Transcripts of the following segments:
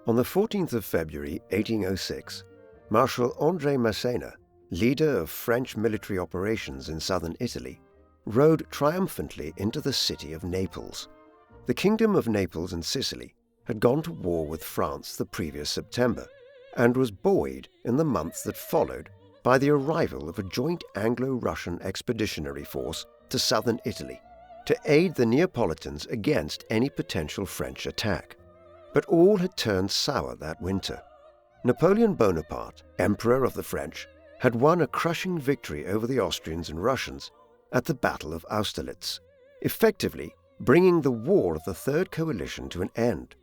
On the 14th of February 1806, Marshal André Massena, leader of French military operations in southern Italy, rode triumphantly into the city of Naples. The Kingdom of Naples and Sicily had gone to war with France the previous September and was buoyed in the months that followed by the arrival of a joint Anglo-Russian expeditionary force to southern Italy to aid the Neapolitans against any potential French attack. But all had turned sour that winter. Napoleon Bonaparte, Emperor of the French, had won a crushing victory over the Austrians and Russians at the Battle of Austerlitz, effectively bringing the War of the Third Coalition to an end,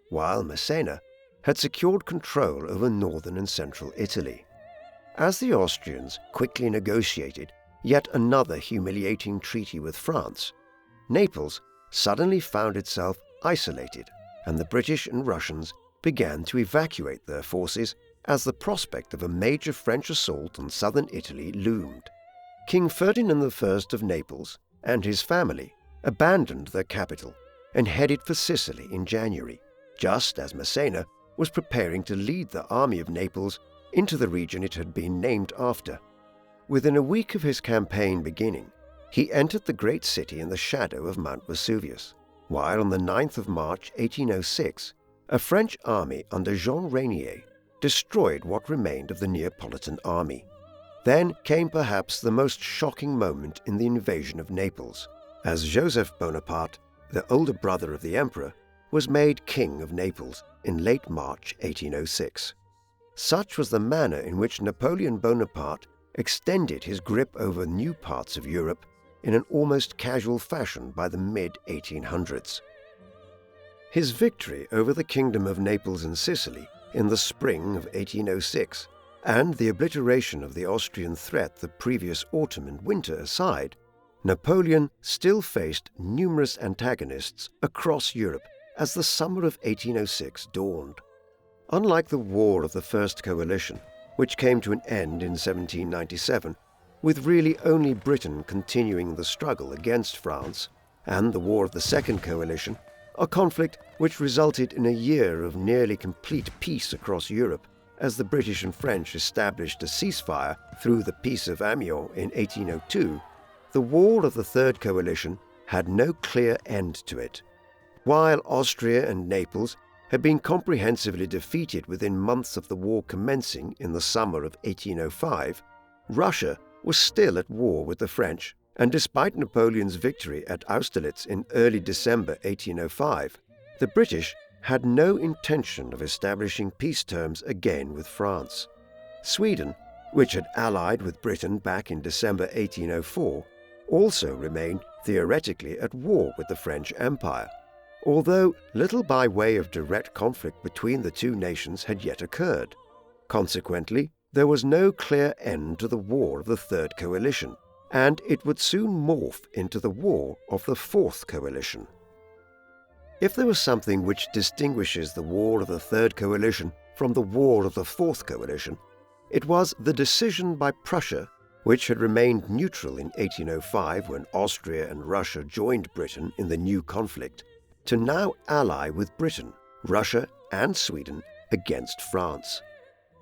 while Massena had secured control over northern and central Italy. As the Austrians quickly negotiated yet another humiliating treaty with France, Naples suddenly found itself isolated, and the British and Russians began to evacuate their forces as the prospect of a major French assault on southern Italy loomed. King Ferdinand I of Naples and his family abandoned their capital and headed for Sicily in January, just as Massena was preparing to lead the army of Naples into the region it had been named after. Within a week of his campaign beginning, he entered the great city in the shadow of Mount Vesuvius, while on the 9th of March 1806, a French army under Jean Reynier destroyed what remained of the Neapolitan army. Then came perhaps the most shocking moment in the invasion of Naples, as Joseph Bonaparte, the older brother of the emperor, was made King of Naples in late March 1806. Such was the manner in which Napoleon Bonaparte extended his grip over new parts of Europe in an almost casual fashion by the mid-1800s. His victory over the Kingdom of Naples and Sicily in the spring of 1806 and the obliteration of the Austrian threat the previous autumn and winter aside, Napoleon still faced numerous antagonists across Europe as the summer of 1806 dawned. Unlike the War of the First Coalition, which came to an end in 1797, with really only Britain continuing the struggle against France, and the War of the Second Coalition, a conflict which resulted in a year of nearly complete peace across Europe, as the British and French established a ceasefire through the Peace of Amiens in 1802, the War of the Third Coalition had no clear end to it. While Austria and Naples had been comprehensively defeated within months of the war commencing in the summer of 1805, Russia was still at war with the French, and despite Napoleon's victory at Austerlitz in early December 1805, the British had no intention of establishing peace terms again with France. Sweden, which had allied with Britain back in December 1804, also remained theoretically at war with the French Empire, although little by way of direct conflict between the two nations had yet occurred. Consequently, there was no clear end to the War of the Third Coalition, and it would soon morph into the War of the Fourth Coalition. If there was something which distinguishes the War of the Third Coalition from the War of the Fourth Coalition, it was the decision by Prussia, which had remained neutral in 1805 when Austria and Russia joined Britain in the new conflict, to now ally with Britain, Russia, and Sweden against France.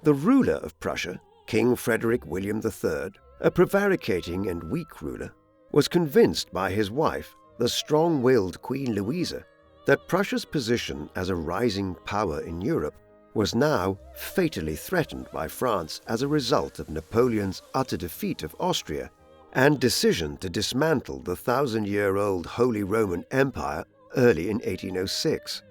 The ruler of Prussia, King Frederick William III, a prevaricating and weak ruler, was convinced by his wife, the strong-willed Queen Louisa, that Prussia's position as a rising power in Europe was now fatally threatened by France as a result of Napoleon's utter defeat of Austria and decision to dismantle the 1,000-year-old Holy Roman Empire early in 1806.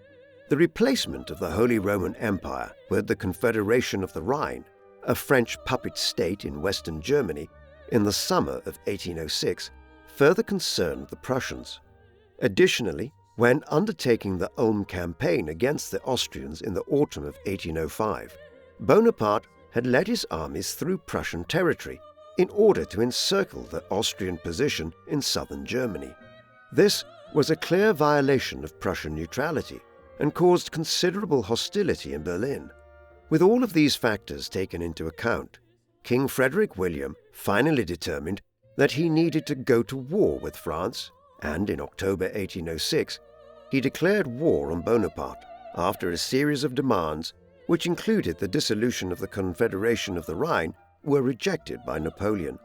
The replacement of the Holy Roman Empire with the Confederation of the Rhine, a French puppet state in western Germany, in the summer of 1806, further concerned the Prussians. Additionally, when undertaking the Ulm campaign against the Austrians in the autumn of 1805, Bonaparte had led his armies through Prussian territory in order to encircle the Austrian position in southern Germany. This was a clear violation of Prussian neutrality and caused considerable hostility in Berlin. With all of these factors taken into account, King Frederick William finally determined that he needed to go to war with France, and in October 1806, he declared war on Bonaparte, after a series of demands, which included the dissolution of the Confederation of the Rhine, were rejected by Napoleon.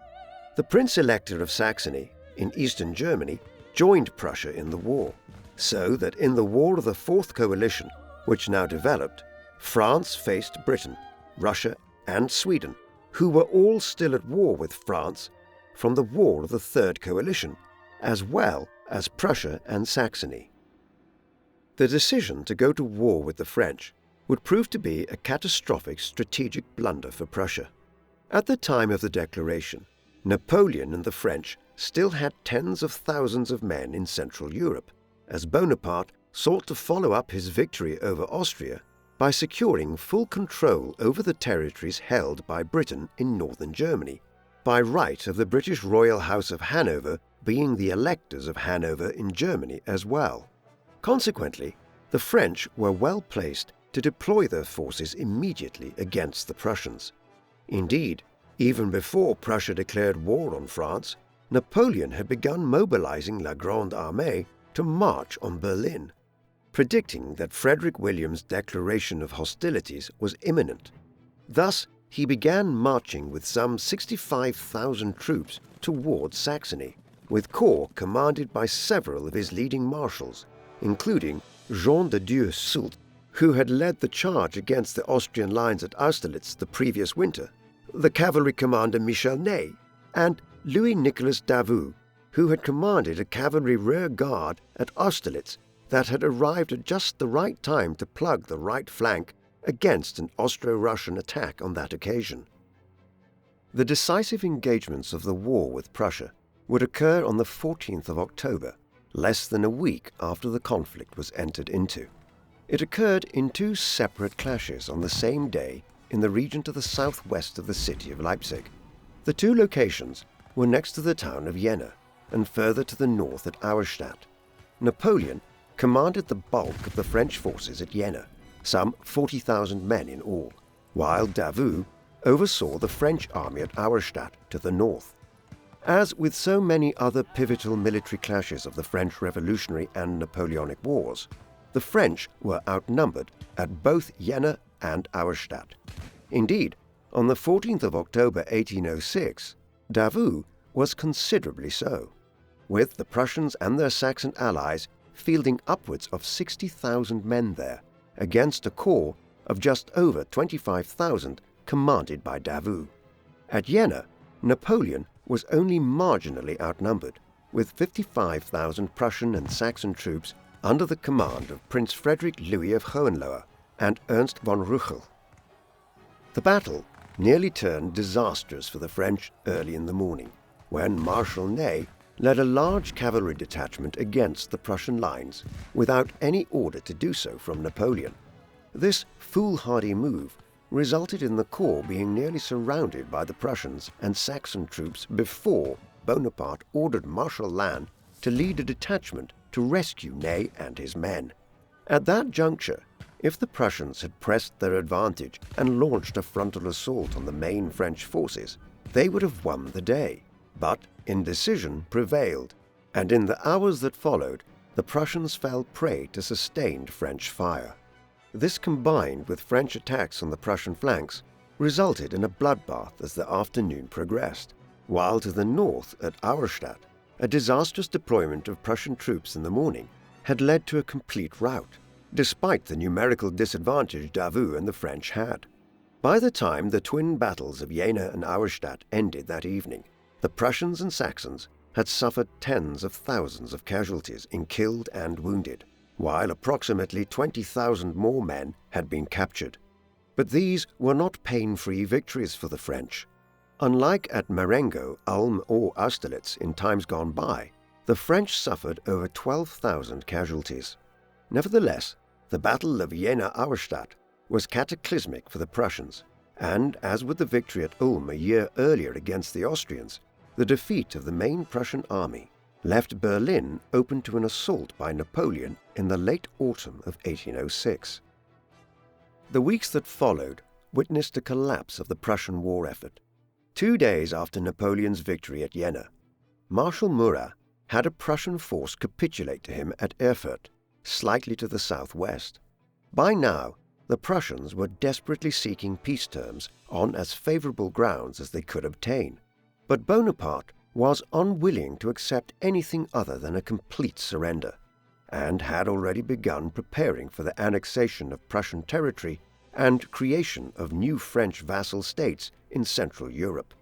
The Prince Elector of Saxony, in eastern Germany, joined Prussia in the war, so that in the War of the Fourth Coalition, which now developed, France faced Britain, Russia, and Sweden, who were all still at war with France from the War of the Third Coalition, as well as Prussia and Saxony. The decision to go to war with the French would prove to be a catastrophic strategic blunder for Prussia. At the time of the declaration, Napoleon and the French still had tens of thousands of men in Central Europe, as Bonaparte sought to follow up his victory over Austria by securing full control over the territories held by Britain in northern Germany, by right of the British Royal House of Hanover being the electors of Hanover in Germany as well. Consequently, the French were well placed to deploy their forces immediately against the Prussians. Indeed, even before Prussia declared war on France, Napoleon had begun mobilizing La Grande Armée to march on Berlin, predicting that Frederick William's declaration of hostilities was imminent. Thus, he began marching with some 65,000 troops towards Saxony, with corps commanded by several of his leading marshals, including Jean de Dieu Soult, who had led the charge against the Austrian lines at Austerlitz the previous winter, the cavalry commander Michel Ney, and Louis-Nicolas Davout, who had commanded a cavalry rear guard at Austerlitz that had arrived at just the right time to plug the right flank against an Austro-Russian attack on that occasion. The decisive engagements of the war with Prussia would occur on the 14th of October, less than a week after the conflict was entered into. It occurred in two separate clashes on the same day in the region to the southwest of the city of Leipzig. The two locations were next to the town of Jena and further to the north at Auerstedt. Napoleon commanded the bulk of the French forces at Jena, some 40,000 men in all, while Davout oversaw the French army at Auerstedt to the north. As with so many other pivotal military clashes of the French Revolutionary and Napoleonic Wars, the French were outnumbered at both Jena and Auerstedt. Indeed, on the 14th of October 1806, Davout was considerably so, with the Prussians and their Saxon allies fielding upwards of 60,000 men there, against a corps of just over 25,000 commanded by Davout. At Jena, Napoleon was only marginally outnumbered, with 55,000 Prussian and Saxon troops under the command of Prince Frederick Louis of Hohenlohe and Ernst von Rüchel. The battle nearly turned disastrous for the French early in the morning, when Marshal Ney led a large cavalry detachment against the Prussian lines without any order to do so from Napoleon. This foolhardy move resulted in the corps being nearly surrounded by the Prussians and Saxon troops before Bonaparte ordered Marshal Lannes to lead a detachment to rescue Ney and his men. At that juncture, if the Prussians had pressed their advantage and launched a frontal assault on the main French forces, they would have won the day. But indecision prevailed, and in the hours that followed, the Prussians fell prey to sustained French fire. This, combined with French attacks on the Prussian flanks, resulted in a bloodbath as the afternoon progressed, while to the north at Auerstedt, a disastrous deployment of Prussian troops in the morning had led to a complete rout, despite the numerical disadvantage Davout and the French had. By the time the twin battles of Jena and Auerstedt ended that evening, the Prussians and Saxons had suffered tens of thousands of casualties in killed and wounded, while approximately 20,000 more men had been captured. But these were not pain-free victories for the French. Unlike at Marengo, Ulm, or Austerlitz in times gone by, the French suffered over 12,000 casualties. Nevertheless, the Battle of Jena-Auerstedt was cataclysmic for the Prussians, and as with the victory at Ulm a year earlier against the Austrians, the defeat of the main Prussian army left Berlin open to an assault by Napoleon in the late autumn of 1806. The weeks that followed witnessed a collapse of the Prussian war effort. 2 days after Napoleon's victory at Jena, Marshal Murat had a Prussian force capitulate to him at Erfurt, slightly to the southwest. By now, the Prussians were desperately seeking peace terms on as favorable grounds as they could obtain, but Bonaparte was unwilling to accept anything other than a complete surrender, and had already begun preparing for the annexation of Prussian territory and creation of new French vassal states in Central Europe.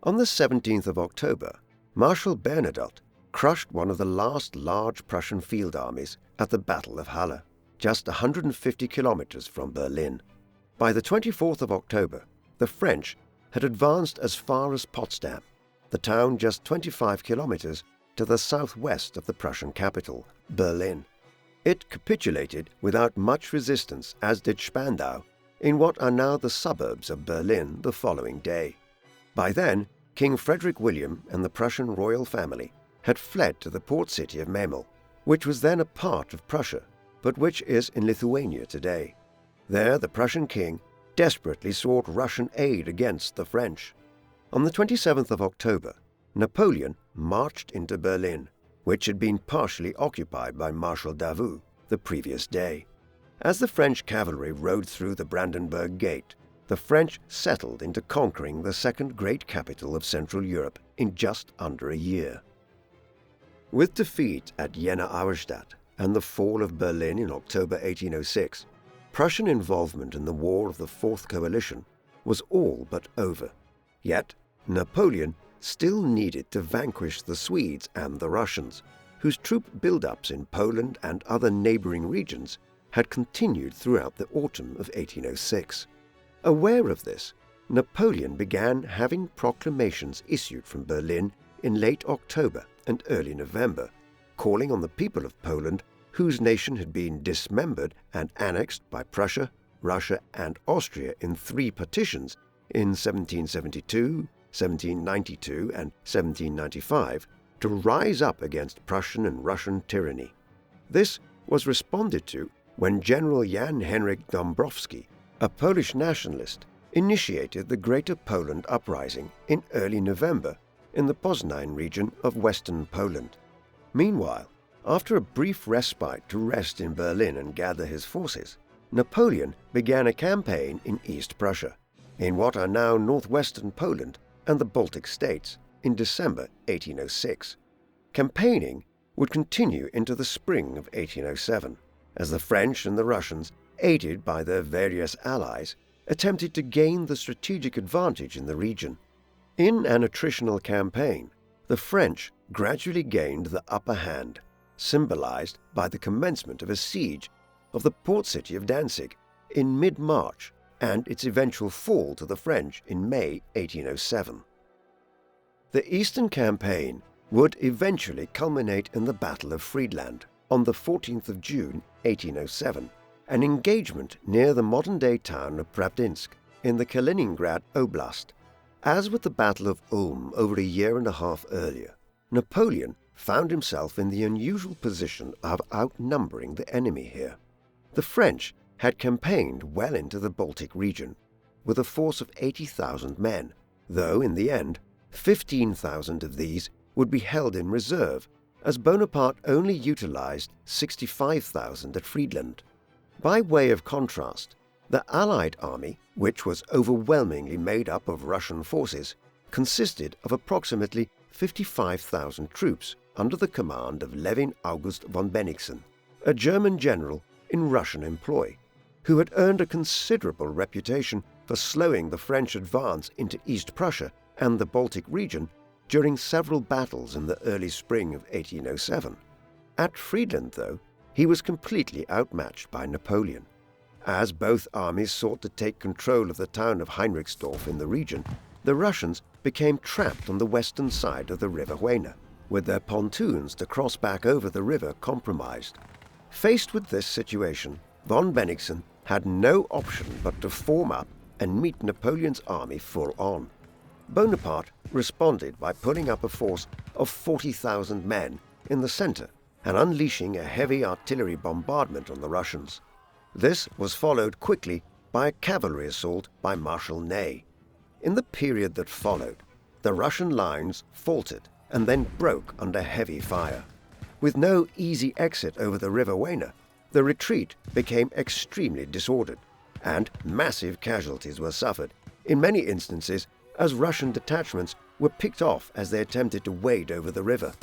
On the 17th of October, Marshal Bernadotte crushed one of the last large Prussian field armies at the Battle of Halle, just 150 kilometers from Berlin. By the 24th of October, the French had advanced as far as Potsdam, the town just 25 kilometers to the southwest of the Prussian capital, Berlin. It capitulated without much resistance, as did Spandau, in what are now the suburbs of Berlin the following day. By then, King Frederick William and the Prussian royal family had fled to the port city of Memel, which was then a part of Prussia, but which is in Lithuania today. There, the Prussian king desperately sought Russian aid against the French. On the 27th of October, Napoleon marched into Berlin, which had been partially occupied by Marshal Davout the previous day. As the French cavalry rode through the Brandenburg Gate, the French settled into conquering the second great capital of Central Europe in just under a year. With defeat at Jena-Auerstedt and the fall of Berlin in October 1806, Prussian involvement in the War of the Fourth Coalition was all but over. Yet, Napoleon still needed to vanquish the Swedes and the Russians, whose troop build-ups in Poland and other neighboring regions had continued throughout the autumn of 1806. Aware of this, Napoleon began having proclamations issued from Berlin in late October and early November, calling on the people of Poland, whose nation had been dismembered and annexed by Prussia, Russia, and Austria in 3 partitions in 1772, 1792, and 1795, to rise up against Prussian and Russian tyranny. This was responded to when General Jan Henryk Dąbrowski, a Polish nationalist, initiated the Greater Poland Uprising in early November in the Poznań region of western Poland. Meanwhile, after a brief respite to rest in Berlin and gather his forces, Napoleon began a campaign in East Prussia, in what are now northwestern Poland and the Baltic states, in December 1806. Campaigning would continue into the spring of 1807, as the French and the Russians, aided by their various allies, attempted to gain the strategic advantage in the region. In an attritional campaign, the French gradually gained the upper hand, symbolized by the commencement of a siege of the port city of Danzig in mid-March and its eventual fall to the French in May 1807. The Eastern Campaign would eventually culminate in the Battle of Friedland on the 14th of June 1807, an engagement near the modern-day town of Pravdinsk in the Kaliningrad Oblast. As with the Battle of Ulm over a year and a half earlier, Napoleon found himself in the unusual position of outnumbering the enemy here. The French had campaigned well into the Baltic region with a force of 80,000 men, though in the end 15,000 of these would be held in reserve, as Bonaparte only utilized 65,000 at Friedland. By way of contrast, the Allied army, which was overwhelmingly made up of Russian forces, consisted of approximately 55,000 troops under the command of Levin August von Bennigsen, a German general in Russian employ, who had earned a considerable reputation for slowing the French advance into East Prussia and the Baltic region during several battles in the early spring of 1807. At Friedland, though, he was completely outmatched by Napoleon. As both armies sought to take control of the town of Heinrichsdorf in the region, the Russians became trapped on the western side of the River Jena, with their pontoons to cross back over the river compromised. Faced with this situation, von Bennigsen had no option but to form up and meet Napoleon's army full on. Bonaparte responded by pulling up a force of 40,000 men in the center and unleashing a heavy artillery bombardment on the Russians. This was followed quickly by a cavalry assault by Marshal Ney. In the period that followed, the Russian lines faltered and then broke under heavy fire. With no easy exit over the River Jena, the retreat became extremely disordered, and massive casualties were suffered, in many instances as Russian detachments were picked off as they attempted to wade over the river.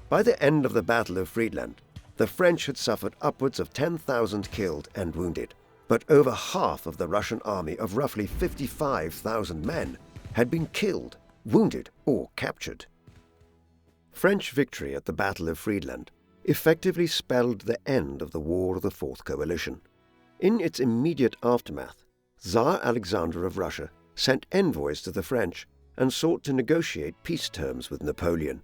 By the end of the Battle of Friedland, the French had suffered upwards of 10,000 killed and wounded, but over half of the Russian army of roughly 55,000 men had been killed, wounded, or captured. French victory at the Battle of Friedland effectively spelled the end of the War of the Fourth Coalition. In its immediate aftermath, Tsar Alexander of Russia sent envoys to the French and sought to negotiate peace terms with Napoleon.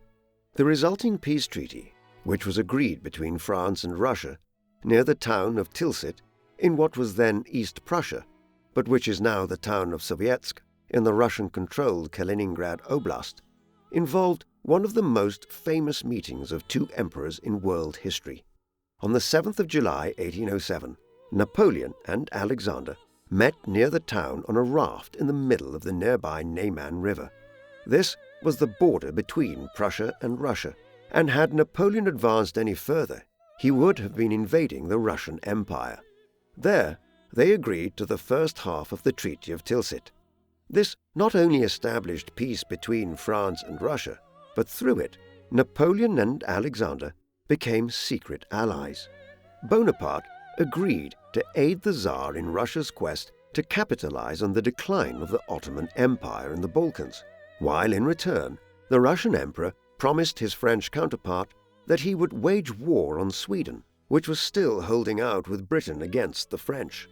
The resulting peace treaty, which was agreed between France and Russia near the town of Tilsit in what was then East Prussia, but which is now the town of Sovietsk in the Russian-controlled Kaliningrad Oblast, involved one of the most famous meetings of two emperors in world history. On the 7th of July 1807, Napoleon and Alexander met near the town on a raft in the middle of the nearby Neman River. This was the border between Prussia and Russia, and had Napoleon advanced any further, he would have been invading the Russian Empire. There, they agreed to the first half of the Treaty of Tilsit. This not only established peace between France and Russia, but through it, Napoleon and Alexander became secret allies. Bonaparte agreed to aid the Tsar in Russia's quest to capitalize on the decline of the Ottoman Empire in the Balkans, while in return, the Russian emperor promised his French counterpart that he would wage war on Sweden, which was still holding out with Britain against the French.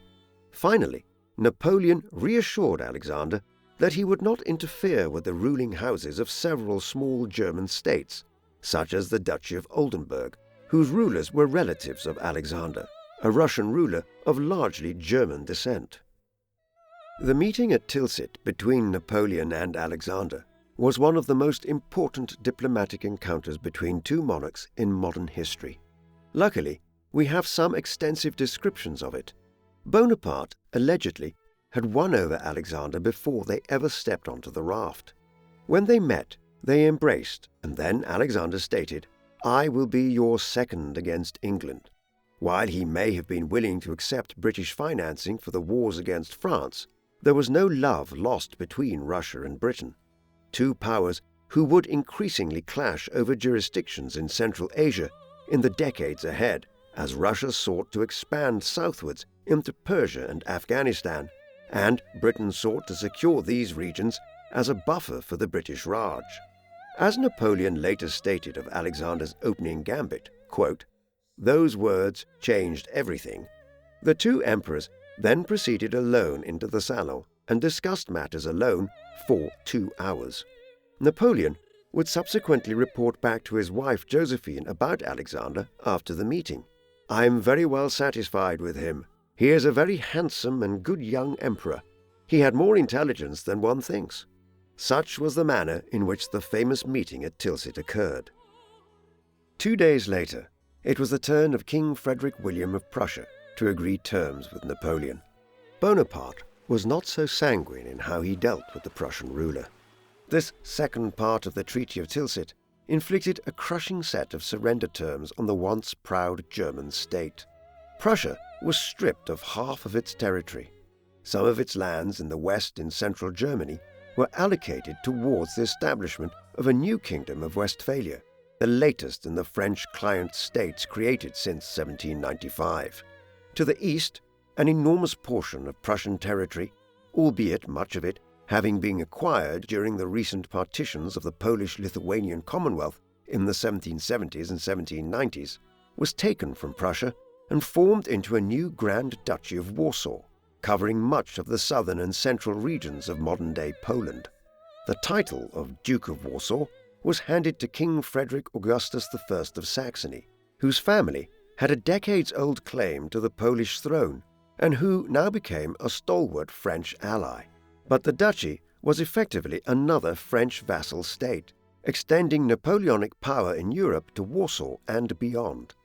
Finally, Napoleon reassured Alexander that he would not interfere with the ruling houses of several small German states, such as the Duchy of Oldenburg, whose rulers were relatives of Alexander, a Russian ruler of largely German descent. The meeting at Tilsit between Napoleon and Alexander was one of the most important diplomatic encounters between two monarchs in modern history. Luckily, we have some extensive descriptions of it. Bonaparte, allegedly, had won over Alexander before they ever stepped onto the raft. When they met, they embraced, and then Alexander stated, "I will be your second against England." While he may have been willing to accept British financing for the wars against France, there was no love lost between Russia and Britain, two powers who would increasingly clash over jurisdictions in Central Asia in the decades ahead, as Russia sought to expand southwards into Persia and Afghanistan, and Britain sought to secure these regions as a buffer for the British Raj. As Napoleon later stated of Alexander's opening gambit, quote, "Those words changed everything." The two emperors then proceeded alone into the salon and discussed matters alone for 2 hours. Napoleon would subsequently report back to his wife Josephine about Alexander after the meeting. "I am very well satisfied with him. He is a very handsome and good young emperor. He had more intelligence than one thinks." Such was the manner in which the famous meeting at Tilsit occurred. 2 days later, it was the turn of King Frederick William of Prussia to agree terms with Napoleon. Bonaparte was not so sanguine in how he dealt with the Prussian ruler. This second part of the Treaty of Tilsit inflicted a crushing set of surrender terms on the once proud German state. Prussia was stripped of half of its territory. Some of its lands in the west in central Germany were allocated towards the establishment of a new kingdom of Westphalia, the latest in the French client states created since 1795. To the east, an enormous portion of Prussian territory, albeit much of it having been acquired during the recent partitions of the Polish-Lithuanian Commonwealth in the 1770s and 1790s, was taken from Prussia and formed into a new Grand Duchy of Warsaw, covering much of the southern and central regions of modern-day Poland. The title of Duke of Warsaw was handed to King Frederick Augustus I of Saxony, whose family had a decades-old claim to the Polish throne and who now became a stalwart French ally. But the duchy was effectively another French vassal state, extending Napoleonic power in Europe to Warsaw and beyond.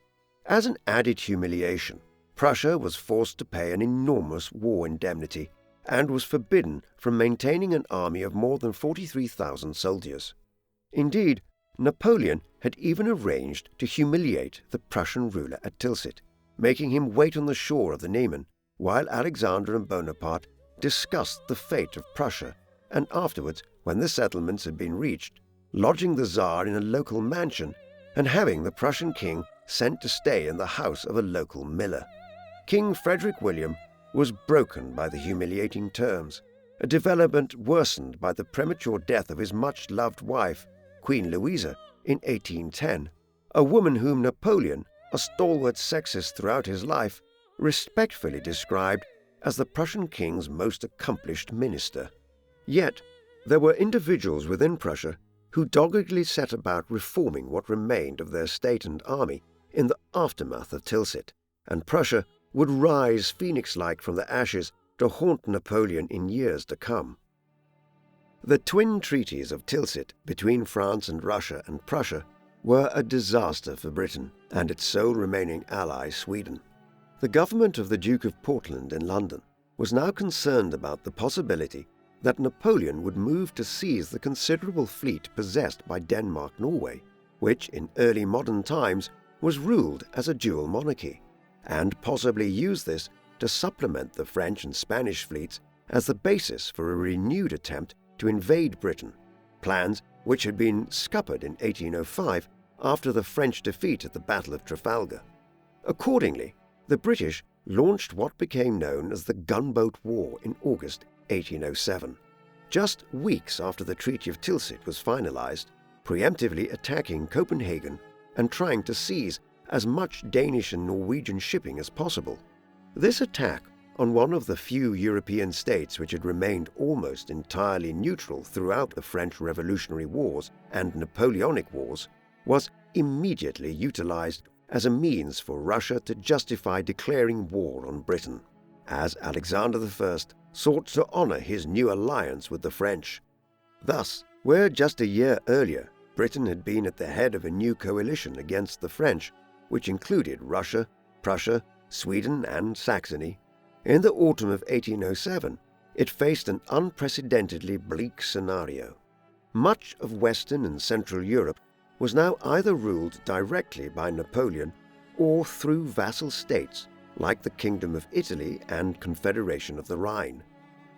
As an added humiliation, Prussia was forced to pay an enormous war indemnity and was forbidden from maintaining an army of more than 43,000 soldiers. Indeed, Napoleon had even arranged to humiliate the Prussian ruler at Tilsit, making him wait on the shore of the Niemen, while Alexander and Bonaparte discussed the fate of Prussia, and afterwards, when the settlements had been reached, lodging the Tsar in a local mansion and having the Prussian king sent to stay in the house of a local miller. King Frederick William was broken by the humiliating terms, a development worsened by the premature death of his much-loved wife, Queen Louisa, in 1810, a woman whom Napoleon, a stalwart sexist throughout his life, respectfully described as the Prussian king's most accomplished minister. Yet, there were individuals within Prussia who doggedly set about reforming what remained of their state and army in the aftermath of Tilsit, and Prussia would rise phoenix-like from the ashes to haunt Napoleon in years to come. The twin treaties of Tilsit between France and Russia and Prussia were a disaster for Britain and its sole remaining ally, Sweden. The government of the Duke of Portland in London was now concerned about the possibility that Napoleon would move to seize the considerable fleet possessed by Denmark-Norway, which in early modern times was ruled as a dual monarchy, and possibly use this to supplement the French and Spanish fleets as the basis for a renewed attempt to invade Britain, plans which had been scuppered in 1805 after the French defeat at the Battle of Trafalgar. Accordingly, the British launched what became known as the Gunboat War in August 1807, just weeks after the Treaty of Tilsit was finalized, preemptively attacking Copenhagen and trying to seize as much Danish and Norwegian shipping as possible. This attack on one of the few European states which had remained almost entirely neutral throughout the French Revolutionary Wars and Napoleonic Wars was immediately utilized as a means for Russia to justify declaring war on Britain, as Alexander I sought to honor his new alliance with the French. Thus, where just a year earlier Britain had been at the head of a new coalition against the French, which included Russia, Prussia, Sweden, and Saxony, in the autumn of 1807, it faced an unprecedentedly bleak scenario. Much of Western and Central Europe was now either ruled directly by Napoleon or through vassal states like the Kingdom of Italy and Confederation of the Rhine.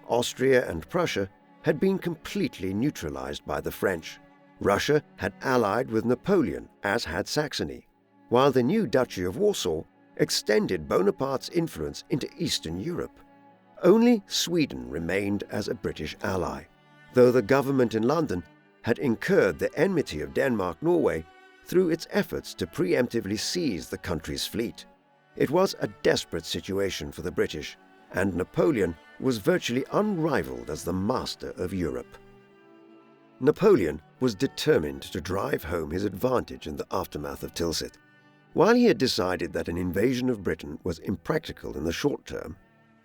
Austria and Prussia had been completely neutralized by the French. Russia had allied with Napoleon, as had Saxony, while the new Duchy of Warsaw extended Bonaparte's influence into Eastern Europe. Only Sweden remained as a British ally, though the government in London had incurred the enmity of Denmark-Norway through its efforts to preemptively seize the country's fleet. It was a desperate situation for the British, and Napoleon was virtually unrivaled as the master of Europe. Napoleon was determined to drive home his advantage in the aftermath of Tilsit. While he had decided that an invasion of Britain was impractical in the short term,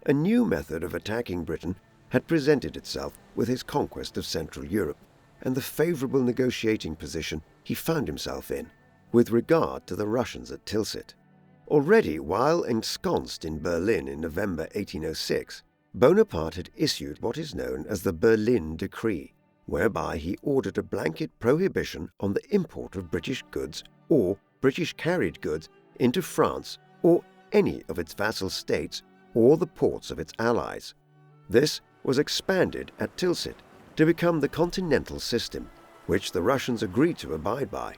a new method of attacking Britain had presented itself with his conquest of Central Europe and the favorable negotiating position he found himself in with regard to the Russians at Tilsit. Already while ensconced in Berlin in November 1806, Bonaparte had issued what is known as the Berlin Decree, whereby he ordered a blanket prohibition on the import of British goods or British carried goods into France or any of its vassal states or the ports of its allies. This was expanded at Tilsit to become the Continental System, which the Russians agreed to abide by.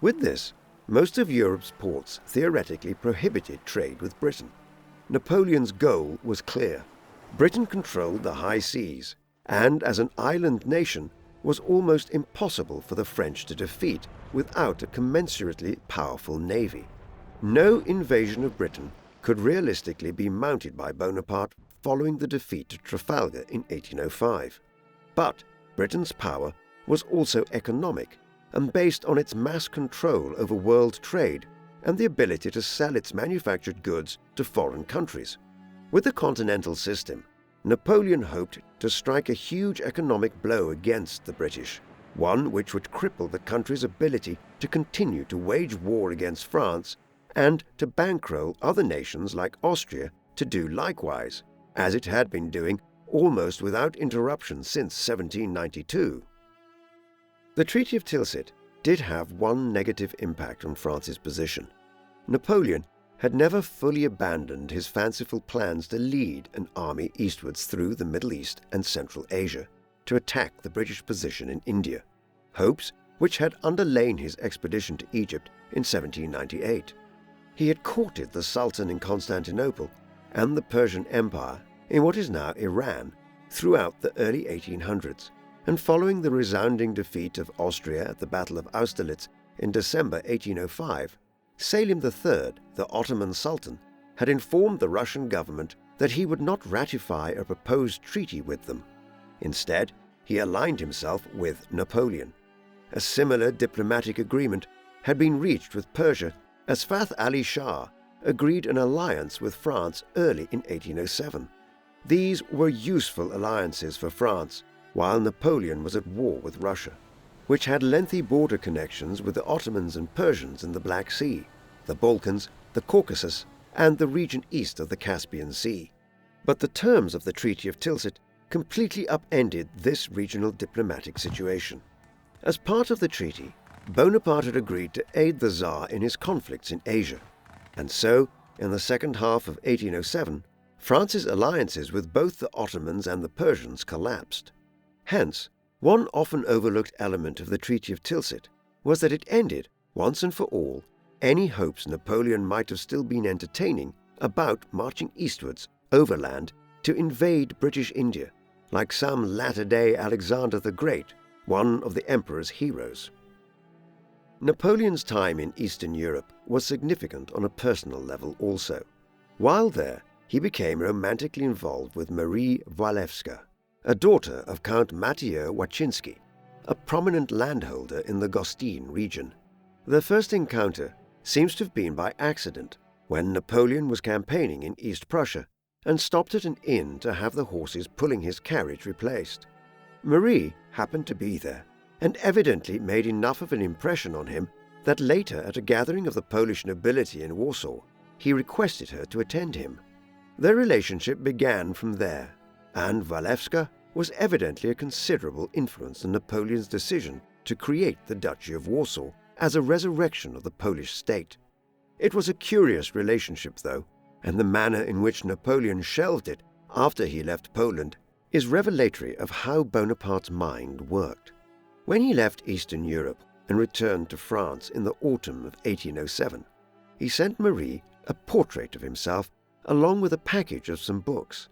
With this, most of Europe's ports theoretically prohibited trade with Britain. Napoleon's goal was clear. Britain controlled the high seas, and as an island nation, was almost impossible for the French to defeat without a commensurately powerful navy. No invasion of Britain could realistically be mounted by Bonaparte following the defeat at Trafalgar in 1805. But Britain's power was also economic and based on its mass control over world trade and the ability to sell its manufactured goods to foreign countries. With the Continental System, Napoleon hoped to strike a huge economic blow against the British, one which would cripple the country's ability to continue to wage war against France and to bankroll other nations like Austria to do likewise, as it had been doing almost without interruption since 1792. The Treaty of Tilsit did have one negative impact on France's position. Napoleon had never fully abandoned his fanciful plans to lead an army eastwards through the Middle East and Central Asia to attack the British position in India, hopes which had underlain his expedition to Egypt in 1798. He had courted the Sultan in Constantinople and the Persian Empire in what is now Iran throughout the early 1800s, and following the resounding defeat of Austria at the Battle of Austerlitz in December 1805, Selim III, the Ottoman Sultan, had informed the Russian government that he would not ratify a proposed treaty with them. Instead, he aligned himself with Napoleon. A similar diplomatic agreement had been reached with Persia as Fath Ali Shah agreed an alliance with France early in 1807. These were useful alliances for France while Napoleon was at war with Russia, which had lengthy border connections with the Ottomans and Persians in the Black Sea, the Balkans, the Caucasus, and the region east of the Caspian Sea. But the terms of the Treaty of Tilsit completely upended this regional diplomatic situation. As part of the treaty, Bonaparte had agreed to aid the Tsar in his conflicts in Asia, and so, in the second half of 1807, France's alliances with both the Ottomans and the Persians collapsed. Hence, one often overlooked element of the Treaty of Tilsit was that it ended, once and for all, any hopes Napoleon might have still been entertaining about marching eastwards, overland, to invade British India, like some latter-day Alexander the Great, one of the emperor's heroes. Napoleon's time in Eastern Europe was significant on a personal level also. While there, he became romantically involved with Marie Walewska, a daughter of Count Mathieu Waczynski, a prominent landholder in the Gostin region. Their first encounter seems to have been by accident when Napoleon was campaigning in East Prussia and stopped at an inn to have the horses pulling his carriage replaced. Marie happened to be there and evidently made enough of an impression on him that later at a gathering of the Polish nobility in Warsaw, he requested her to attend him. Their relationship began from there, and Walewska was evidently a considerable influence on Napoleon's decision to create the Duchy of Warsaw as a resurrection of the Polish state. It was a curious relationship, though, and the manner in which Napoleon shelved it after he left Poland is revelatory of how Bonaparte's mind worked. When he left Eastern Europe and returned to France in the autumn of 1807, he sent Marie a portrait of himself along with a package of some books.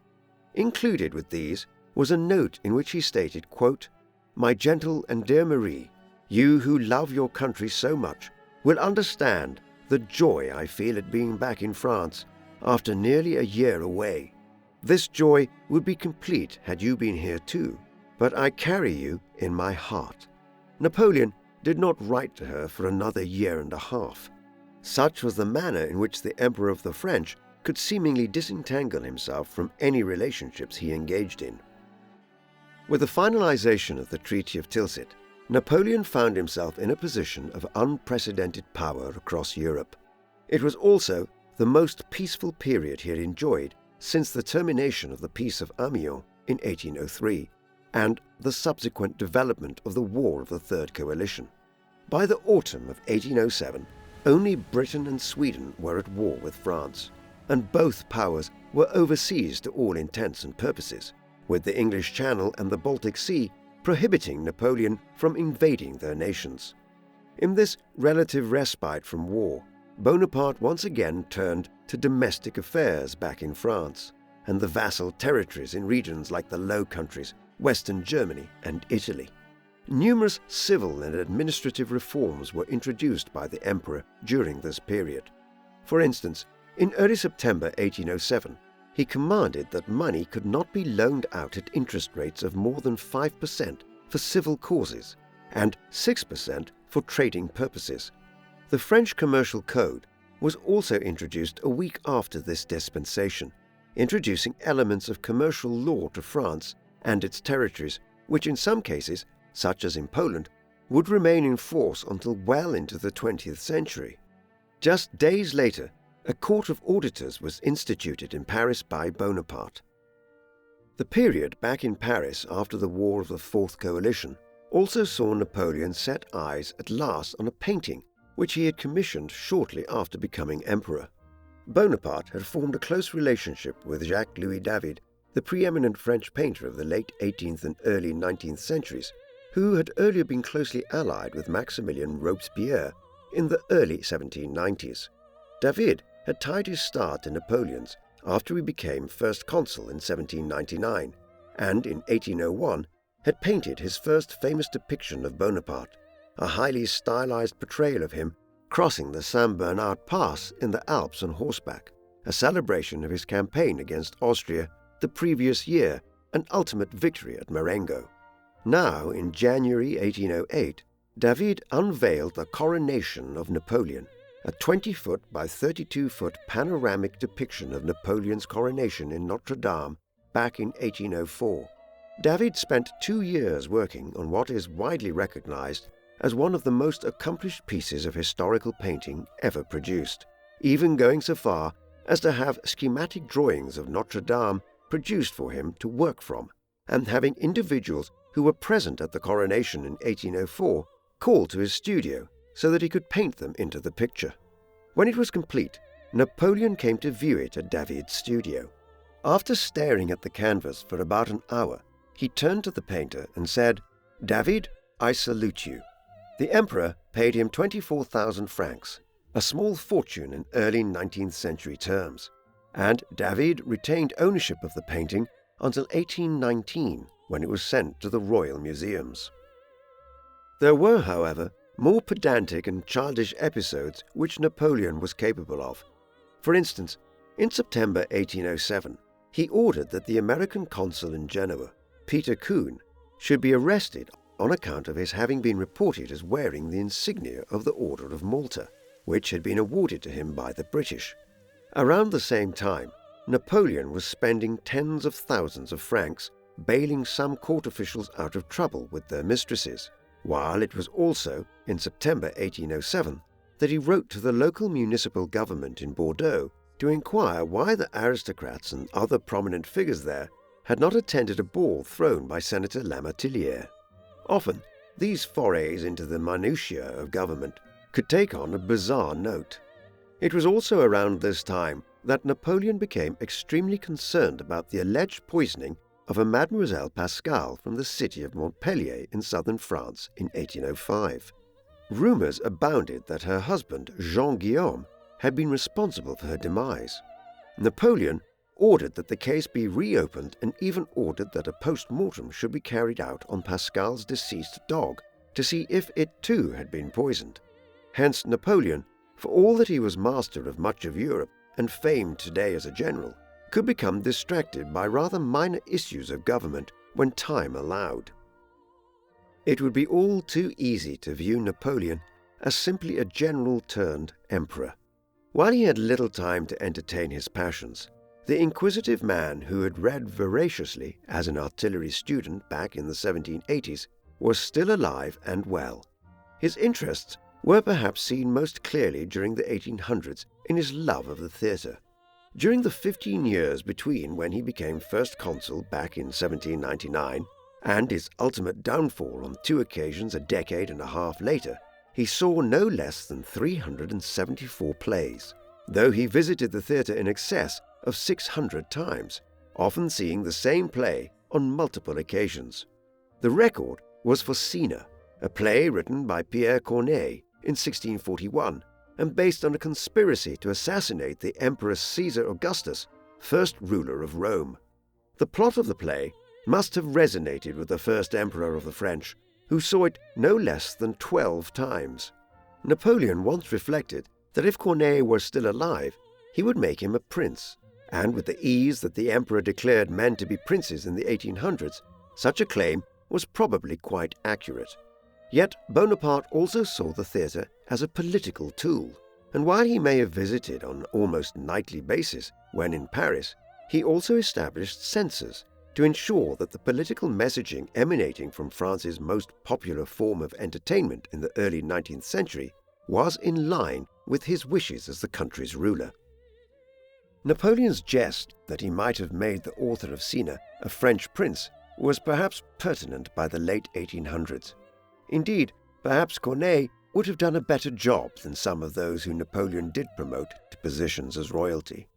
Included with these was a note in which he stated, quote, "My gentle and dear Marie, you who love your country so much will understand the joy I feel at being back in France after nearly a year away. This joy would be complete had you been here too, but I carry you in my heart." Napoleon did not write to her for another year and a half. Such was the manner in which the Emperor of the French could seemingly disentangle himself from any relationships he engaged in. With the finalization of the Treaty of Tilsit, Napoleon found himself in a position of unprecedented power across Europe. It was also the most peaceful period he had enjoyed since the termination of the Peace of Amiens in 1803 and the subsequent development of the War of the Third Coalition. By the autumn of 1807, only Britain and Sweden were at war with France, and both powers were overseas to all intents and purposes, with the English Channel and the Baltic Sea prohibiting Napoleon from invading their nations. In this relative respite from war, Bonaparte once again turned to domestic affairs back in France and the vassal territories in regions like the Low Countries, Western Germany, and Italy. Numerous civil and administrative reforms were introduced by the emperor during this period. For instance, in early September 1807, he commanded that money could not be loaned out at interest rates of more than 5% for civil causes and 6% for trading purposes. The French Commercial Code was also introduced a week after this dispensation, introducing elements of commercial law to France and its territories, which in some cases, such as in Poland, would remain in force until well into the 20th century. Just days later, a court of auditors was instituted in Paris by Bonaparte. The period back in Paris after the War of the Fourth Coalition also saw Napoleon set eyes at last on a painting which he had commissioned shortly after becoming emperor. Bonaparte had formed a close relationship with Jacques-Louis David, the preeminent French painter of the late 18th and early 19th centuries, who had earlier been closely allied with Maximilien Robespierre in the early 1790s. David had tied his star to Napoleon's after he became first consul in 1799, and in 1801 had painted his first famous depiction of Bonaparte, a highly stylized portrayal of him crossing the St. Bernard Pass in the Alps on horseback, a celebration of his campaign against Austria the previous year and ultimate victory at Marengo. Now, in January 1808, David unveiled the coronation of Napoleon, a 20-foot by 32-foot panoramic depiction of Napoleon's coronation in Notre Dame back in 1804. David spent 2 years working on what is widely recognized as one of the most accomplished pieces of historical painting ever produced, even going so far as to have schematic drawings of Notre Dame produced for him to work from, and having individuals who were present at the coronation in 1804 called to his studio so that he could paint them into the picture. When it was complete, Napoleon came to view it at David's studio. After staring at the canvas for about an hour, he turned to the painter and said, "David, I salute you." The emperor paid him 24,000 francs, a small fortune in early 19th century terms, and David retained ownership of the painting until 1819, when it was sent to the Royal Museums. There were, however, more pedantic and childish episodes which Napoleon was capable of. For instance, in September 1807, he ordered that the American consul in Genoa, Peter Kuhn, should be arrested on account of his having been reported as wearing the insignia of the Order of Malta, which had been awarded to him by the British. Around the same time, Napoleon was spending tens of thousands of francs bailing some court officials out of trouble with their mistresses, while it was also, in September 1807, that he wrote to the local municipal government in Bordeaux to inquire why the aristocrats and other prominent figures there had not attended a ball thrown by Senator Lamartiliere. Often, these forays into the minutiae of government could take on a bizarre note. It was also around this time that Napoleon became extremely concerned about the alleged poisoning of a Mademoiselle Pascal from the city of Montpellier in southern France in 1805. Rumors abounded that her husband, Jean-Guillaume, had been responsible for her demise. Napoleon ordered that the case be reopened and even ordered that a post-mortem should be carried out on Pascal's deceased dog to see if it too had been poisoned. Hence Napoleon, for all that he was master of much of Europe and famed today as a general, could become distracted by rather minor issues of government when time allowed. It would be all too easy to view Napoleon as simply a general turned emperor. While he had little time to entertain his passions, the inquisitive man who had read voraciously as an artillery student back in the 1780s was still alive and well. His interests were perhaps seen most clearly during the 1800s in his love of the theatre. During the 15 years between when he became first consul back in 1799 and his ultimate downfall on 2 occasions a decade and a half later, he saw no less than 374 plays, though he visited the theatre in excess of 600 times, often seeing the same play on multiple occasions. The record was for Cena, a play written by Pierre Corneille in 1641 and based on a conspiracy to assassinate the Emperor Caesar Augustus, first ruler of Rome. The plot of the play must have resonated with the first emperor of the French, who saw it no less than 12 times. Napoleon once reflected that if Corneille were still alive, he would make him a prince, and with the ease that the emperor declared men to be princes in the 1800s, such a claim was probably quite accurate. Yet Bonaparte also saw the theatre as a political tool, and while he may have visited on an almost nightly basis when in Paris, he also established censors to ensure that the political messaging emanating from France's most popular form of entertainment in the early 19th century was in line with his wishes as the country's ruler. Napoleon's jest that he might have made the author of Cena a French prince was perhaps pertinent by the late 1800s. Indeed, perhaps Corneille would have done a better job than some of those who Napoleon did promote to positions as royalty.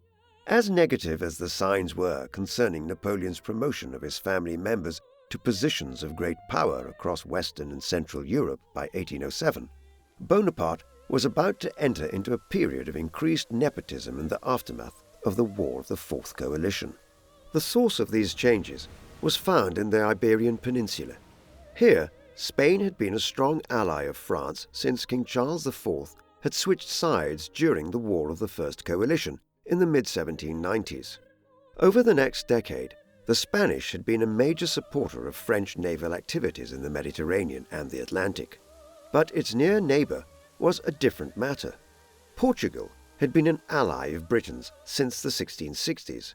As negative as the signs were concerning Napoleon's promotion of his family members to positions of great power across Western and Central Europe by 1807, Bonaparte was about to enter into a period of increased nepotism in the aftermath of the War of the Fourth Coalition. The source of these changes was found in the Iberian Peninsula. Here, Spain had been a strong ally of France since King Charles IV had switched sides during the War of the First Coalition in the mid-1790s. Over the next decade, the Spanish had been a major supporter of French naval activities in the Mediterranean and the Atlantic. But its near neighbour was a different matter. Portugal had been an ally of Britain's since the 1660s,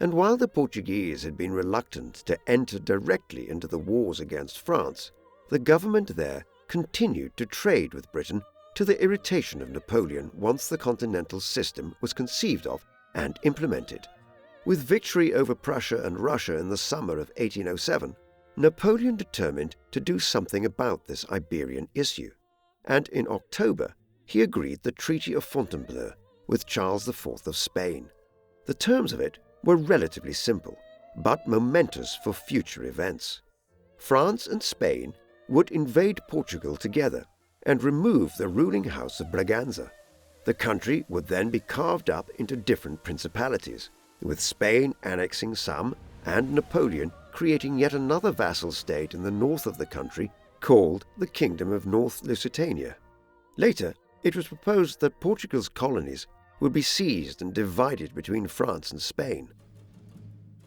and while the Portuguese had been reluctant to enter directly into the wars against France, the government there continued to trade with Britain to the irritation of Napoleon once the Continental System was conceived of and implemented. With victory over Prussia and Russia in the summer of 1807, Napoleon determined to do something about this Iberian issue, and in October he agreed the Treaty of Fontainebleau with Charles IV of Spain. The terms of it were relatively simple, but momentous for future events. France and Spain would invade Portugal together and remove the ruling house of Braganza. The country would then be carved up into different principalities, with Spain annexing some and Napoleon creating yet another vassal state in the north of the country called the Kingdom of North Lusitania. Later, it was proposed that Portugal's colonies would be seized and divided between France and Spain.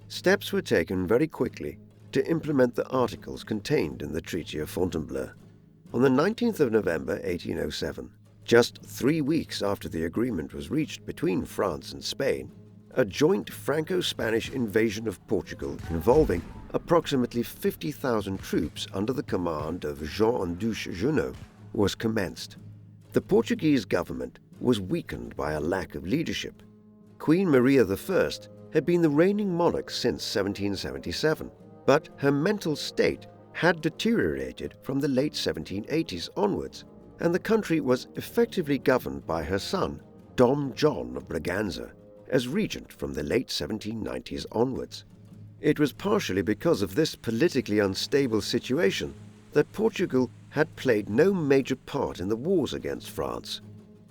Steps were taken very quickly to implement the articles contained in the Treaty of Fontainebleau. On the 19th of November 1807, just 3 weeks after the agreement was reached between France and Spain, a joint Franco-Spanish invasion of Portugal involving approximately 50,000 troops under the command of Jean-Anduche Junot was commenced. The Portuguese government was weakened by a lack of leadership. Queen Maria I had been the reigning monarch since 1777, but her mental state had deteriorated from the late 1780s onwards, and the country was effectively governed by her son, Dom John of Braganza, as regent from the late 1790s onwards. It was partially because of this politically unstable situation that Portugal had played no major part in the wars against France.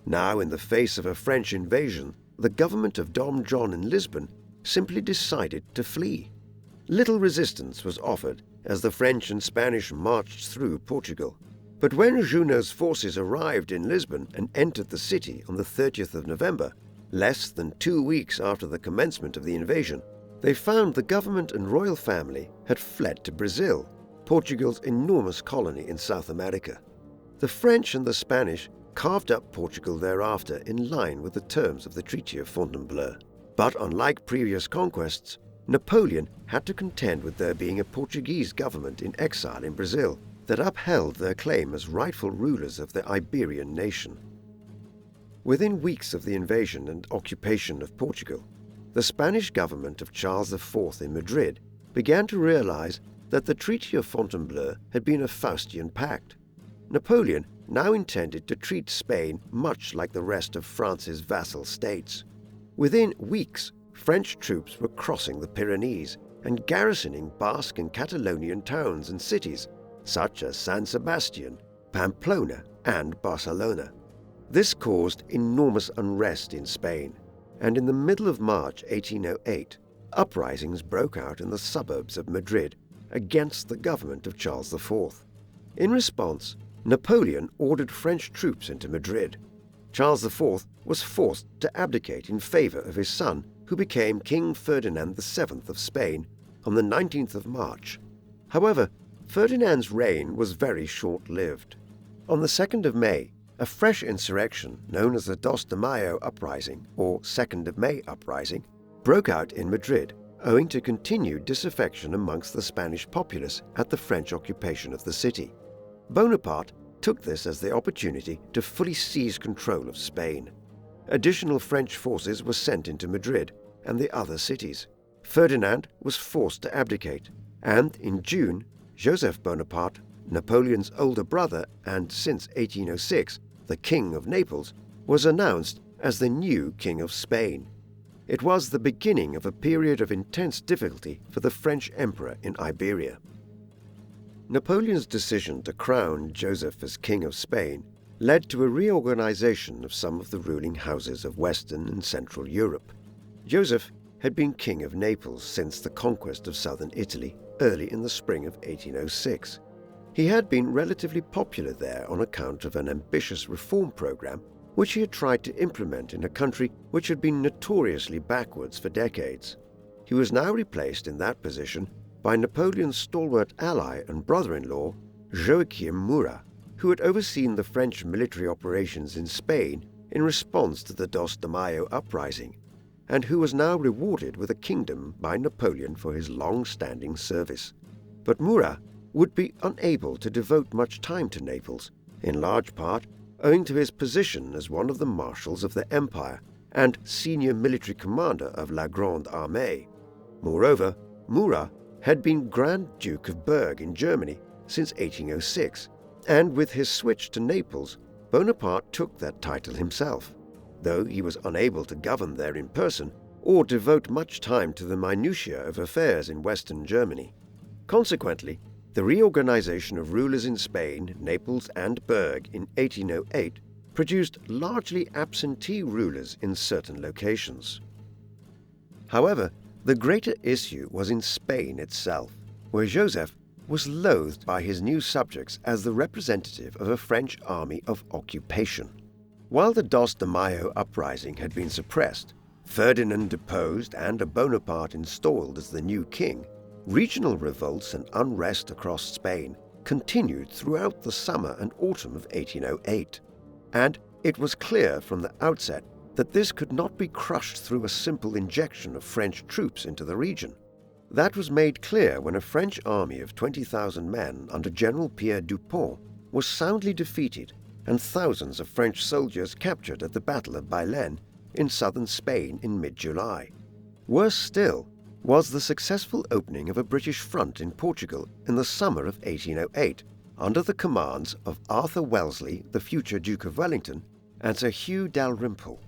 Now, in the face of a French invasion, the government of Dom John in Lisbon simply decided to flee. Little resistance was offered as the French and Spanish marched through Portugal. But when Junot's forces arrived in Lisbon and entered the city on the 30th of November, less than 2 weeks after the commencement of the invasion, they found the government and royal family had fled to Brazil, Portugal's enormous colony in South America. The French and the Spanish carved up Portugal thereafter in line with the terms of the Treaty of Fontainebleau. But unlike previous conquests, Napoleon had to contend with there being a Portuguese government in exile in Brazil that upheld their claim as rightful rulers of the Iberian nation. Within weeks of the invasion and occupation of Portugal, the Spanish government of Charles IV in Madrid began to realize that the Treaty of Fontainebleau had been a Faustian pact. Napoleon now intended to treat Spain much like the rest of France's vassal states. Within weeks, French troops were crossing the Pyrenees and garrisoning Basque and Catalonian towns and cities, such as San Sebastian, Pamplona, and Barcelona. This caused enormous unrest in Spain, and in the middle of March 1808, uprisings broke out in the suburbs of Madrid against the government of Charles IV. In response, Napoleon ordered French troops into Madrid. Charles IV was forced to abdicate in favor of his son, who became King Ferdinand VII of Spain on the 19th of March. However, Ferdinand's reign was very short-lived. On the 2nd of May, a fresh insurrection, known as the Dos de Mayo Uprising, or 2nd of May Uprising, broke out in Madrid, owing to continued disaffection amongst the Spanish populace at the French occupation of the city. Bonaparte took this as the opportunity to fully seize control of Spain. Additional French forces were sent into Madrid and the other cities. Ferdinand was forced to abdicate, and in June, Joseph Bonaparte Napoleon's older brother and since 1806 the King of Naples, was announced as the new King of Spain. It was the beginning of a period of intense difficulty for the French Emperor in Iberia. Napoleon's decision to crown Joseph as King of Spain led to a reorganization of some of the ruling houses of Western and Central Europe. Joseph had been King of Naples since the conquest of southern Italy early in the spring of 1806. He had been relatively popular there on account of an ambitious reform program which he had tried to implement in a country which had been notoriously backwards for decades. He was now replaced in that position by Napoleon's stalwart ally and brother-in-law, Joachim Murat, who had overseen the French military operations in Spain in response to the Dos de Mayo uprising, and who was now rewarded with a kingdom by Napoleon for his long-standing service. But Murat would be unable to devote much time to Naples, in large part owing to his position as one of the marshals of the empire and senior military commander of La Grande Armée. Moreover, Murat had been Grand Duke of Berg in Germany since 1806, and with his switch to Naples, Bonaparte took that title himself, though he was unable to govern there in person or devote much time to the minutiae of affairs in Western Germany. Consequently, the reorganization of rulers in Spain, Naples, and Berg in 1808 produced largely absentee rulers in certain locations. However, the greater issue was in Spain itself, where Joseph was loathed by his new subjects as the representative of a French army of occupation. While the Dos de Mayo uprising had been suppressed, Ferdinand deposed, and a Bonaparte installed as the new king, regional revolts and unrest across Spain continued throughout the summer and autumn of 1808, and it was clear from the outset that this could not be crushed through a simple injection of French troops into the region. That was made clear when a French army of 20,000 men under General Pierre Dupont was soundly defeated and thousands of French soldiers captured at the Battle of Bailen in southern Spain in mid-July. Worse still was the successful opening of a British front in Portugal in the summer of 1808 under the commands of Arthur Wellesley, the future Duke of Wellington, and Sir Hugh Dalrymple.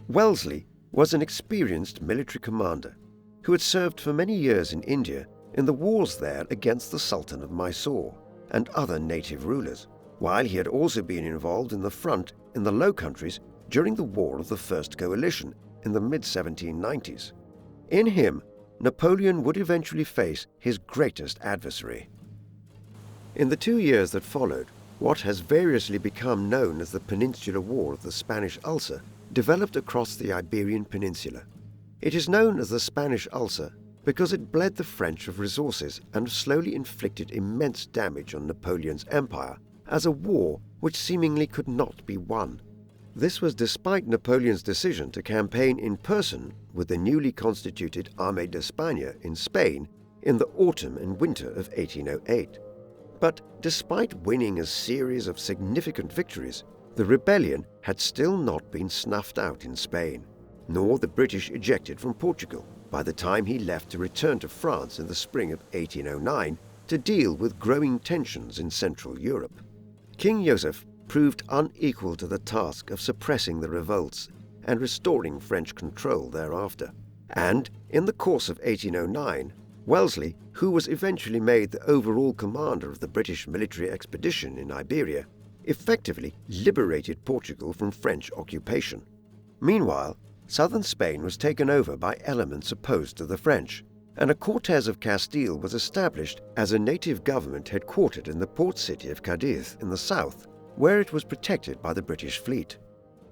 Wellesley was an experienced military commander who had served for many years in India in the wars there against the Sultan of Mysore and other native rulers, while he had also been involved in the front in the Low Countries during the War of the First Coalition in the mid-1790s. In him, Napoleon would eventually face his greatest adversary. In the 2 years that followed, what has variously become known as the Peninsular War of the Spanish Ulcer developed across the Iberian Peninsula. It is known as the Spanish Ulcer because it bled the French of resources and slowly inflicted immense damage on Napoleon's empire as a war which seemingly could not be won. This was despite Napoleon's decision to campaign in person with the newly constituted Armée d'Espagne in Spain in the autumn and winter of 1808. But despite winning a series of significant victories, the rebellion had still not been snuffed out in Spain, nor the British ejected from Portugal by the time he left to return to France in the spring of 1809 to deal with growing tensions in Central Europe. King Joseph proved unequal to the task of suppressing the revolts and restoring French control thereafter. And in the course of 1809, Wellesley, who was eventually made the overall commander of the British military expedition in Iberia, effectively liberated Portugal from French occupation. Meanwhile, southern Spain was taken over by elements opposed to the French, and a Cortes of Castile was established as a native government headquartered in the port city of Cadiz in the south, where it was protected by the British fleet.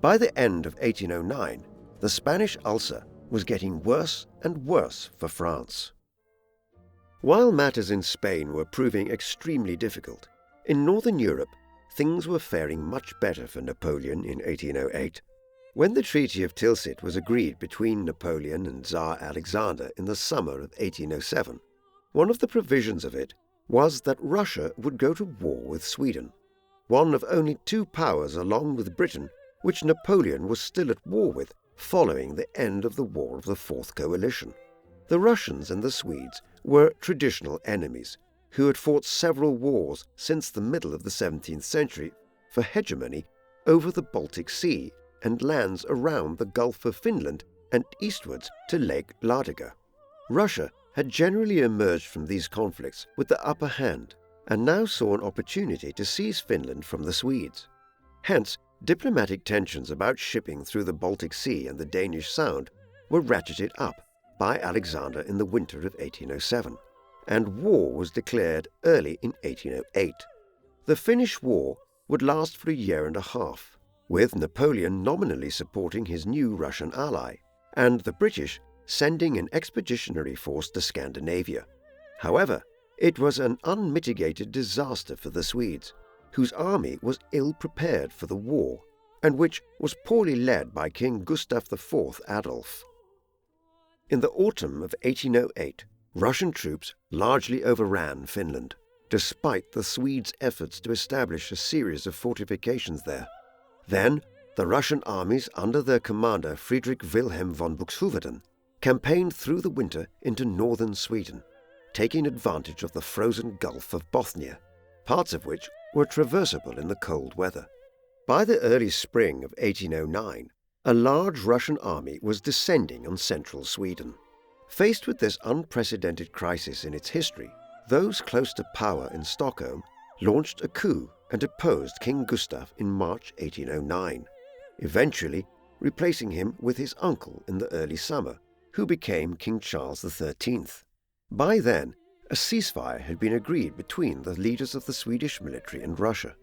By the end of 1809, the Spanish Ulcer was getting worse and worse for France. While matters in Spain were proving extremely difficult, in northern Europe things were faring much better for Napoleon in 1808. When the Treaty of Tilsit was agreed between Napoleon and Tsar Alexander in the summer of 1807, one of the provisions of it was that Russia would go to war with Sweden, one of only two powers along with Britain which Napoleon was still at war with following the end of the War of the Fourth Coalition. The Russians and the Swedes were traditional enemies who had fought several wars since the middle of the 17th century for hegemony over the Baltic Sea and lands around the Gulf of Finland and eastwards to Lake Ladoga. Russia had generally emerged from these conflicts with the upper hand and now saw an opportunity to seize Finland from the Swedes. Hence, diplomatic tensions about shipping through the Baltic Sea and the Danish Sound were ratcheted up by Alexander in the winter of 1807, and war was declared early in 1808. The Finnish War would last for a year and a half, with Napoleon nominally supporting his new Russian ally, and the British sending an expeditionary force to Scandinavia. However, it was an unmitigated disaster for the Swedes, whose army was ill-prepared for the war, and which was poorly led by King Gustav IV Adolf. In the autumn of 1808, Russian troops largely overran Finland, despite the Swedes' efforts to establish a series of fortifications there. Then, the Russian armies under their commander Friedrich Wilhelm von Buxhoeveden campaigned through the winter into northern Sweden, taking advantage of the frozen Gulf of Bothnia, parts of which were traversable in the cold weather. By the early spring of 1809, a large Russian army was descending on central Sweden. Faced with this unprecedented crisis in its history, those close to power in Stockholm launched a coup and deposed King Gustav in March 1809, eventually replacing him with his uncle in the early summer, who became King Charles XIII. By then, a ceasefire had been agreed between the leaders of the Swedish military and Russia.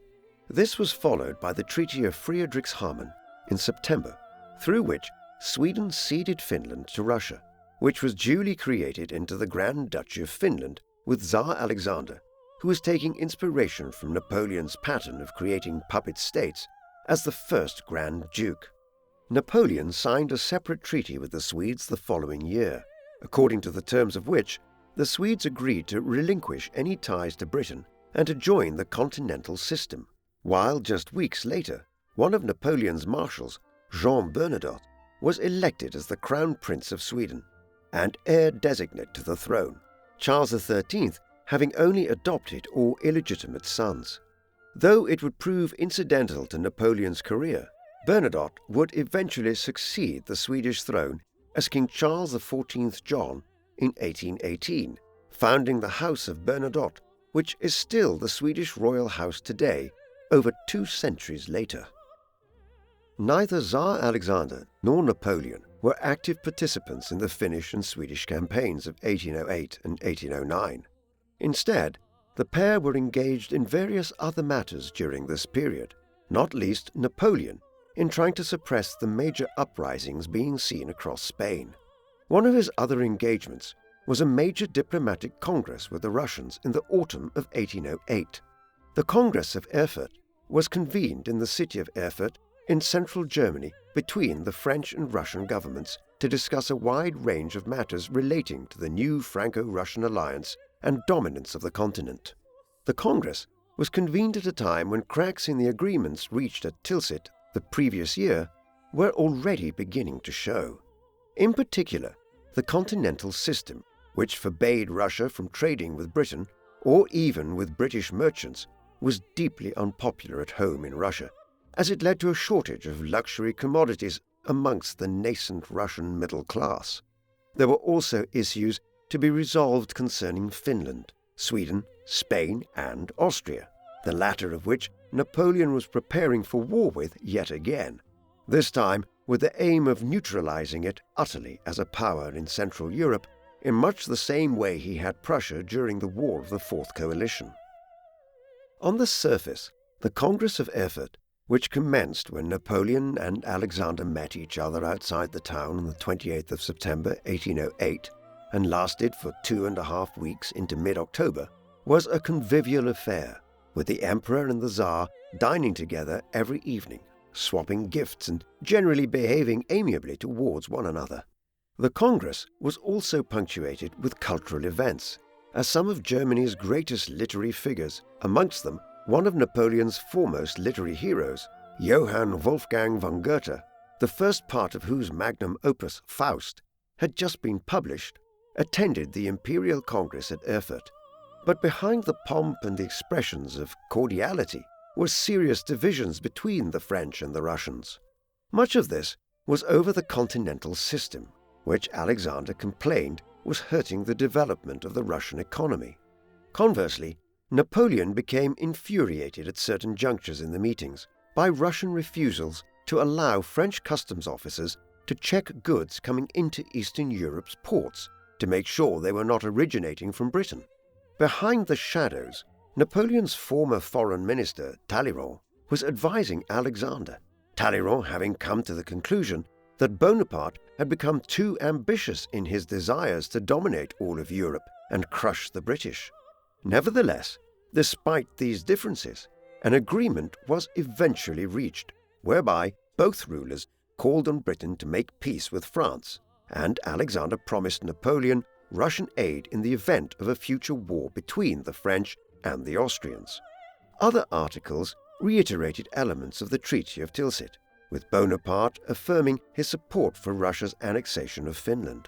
This was followed by the Treaty of Fredrikshamn in September, through which Sweden ceded Finland to Russia, which was duly created into the Grand Duchy of Finland with Tsar Alexander, who was taking inspiration from Napoleon's pattern of creating puppet states as the first Grand Duke. Napoleon signed a separate treaty with the Swedes the following year, according to the terms of which the Swedes agreed to relinquish any ties to Britain and to join the Continental System, while just weeks later, one of Napoleon's marshals, Jean Bernadotte, was elected as the Crown Prince of Sweden and heir designate to the throne, Charles XIII having only adopted or illegitimate sons. Though it would prove incidental to Napoleon's career, Bernadotte would eventually succeed the Swedish throne as King Charles XIV John in 1818, founding the House of Bernadotte, which is still the Swedish royal house today, over 2 centuries later. Neither Tsar Alexander nor Napoleon were active participants in the Finnish and Swedish campaigns of 1808 and 1809. Instead, the pair were engaged in various other matters during this period, not least Napoleon, in trying to suppress the major uprisings being seen across Spain. One of his other engagements was a major diplomatic congress with the Russians in the autumn of 1808. The Congress of Erfurt was convened in the city of Erfurt in central Germany between the French and Russian governments to discuss a wide range of matters relating to the new Franco-Russian alliance and dominance of the continent. The Congress was convened at a time when cracks in the agreements reached at Tilsit the previous year were already beginning to show. In particular, the Continental System, which forbade Russia from trading with Britain or even with British merchants, was deeply unpopular at home in Russia, as it led to a shortage of luxury commodities amongst the nascent Russian middle class. There were also issues to be resolved concerning Finland, Sweden, Spain, and Austria, the latter of which Napoleon was preparing for war with yet again, this time with the aim of neutralizing it utterly as a power in Central Europe in much the same way he had Prussia during the War of the Fourth Coalition. On the surface, the Congress of Erfurt, which commenced when Napoleon and Alexander met each other outside the town on the 28th of September 1808 and lasted for 2.5 weeks into mid-October, was a convivial affair, with the Emperor and the Tsar dining together every evening, swapping gifts and generally behaving amiably towards one another. The Congress was also punctuated with cultural events, as some of Germany's greatest literary figures, amongst them one of Napoleon's foremost literary heroes, Johann Wolfgang von Goethe, the first part of whose magnum opus, Faust, had just been published, attended the Imperial Congress at Erfurt. But behind the pomp and the expressions of cordiality were serious divisions between the French and the Russians. Much of this was over the Continental System, which Alexander complained was hurting the development of the Russian economy. Conversely, Napoleon became infuriated at certain junctures in the meetings by Russian refusals to allow French customs officers to check goods coming into Eastern Europe's ports to make sure they were not originating from Britain. Behind the shadows, Napoleon's former foreign minister, Talleyrand, was advising Alexander, Talleyrand having come to the conclusion that Bonaparte had become too ambitious in his desires to dominate all of Europe and crush the British. Nevertheless, despite these differences, an agreement was eventually reached, whereby both rulers called on Britain to make peace with France, and Alexander promised Napoleon Russian aid in the event of a future war between the French and the Austrians. Other articles reiterated elements of the Treaty of Tilsit, with Bonaparte affirming his support for Russia's annexation of Finland.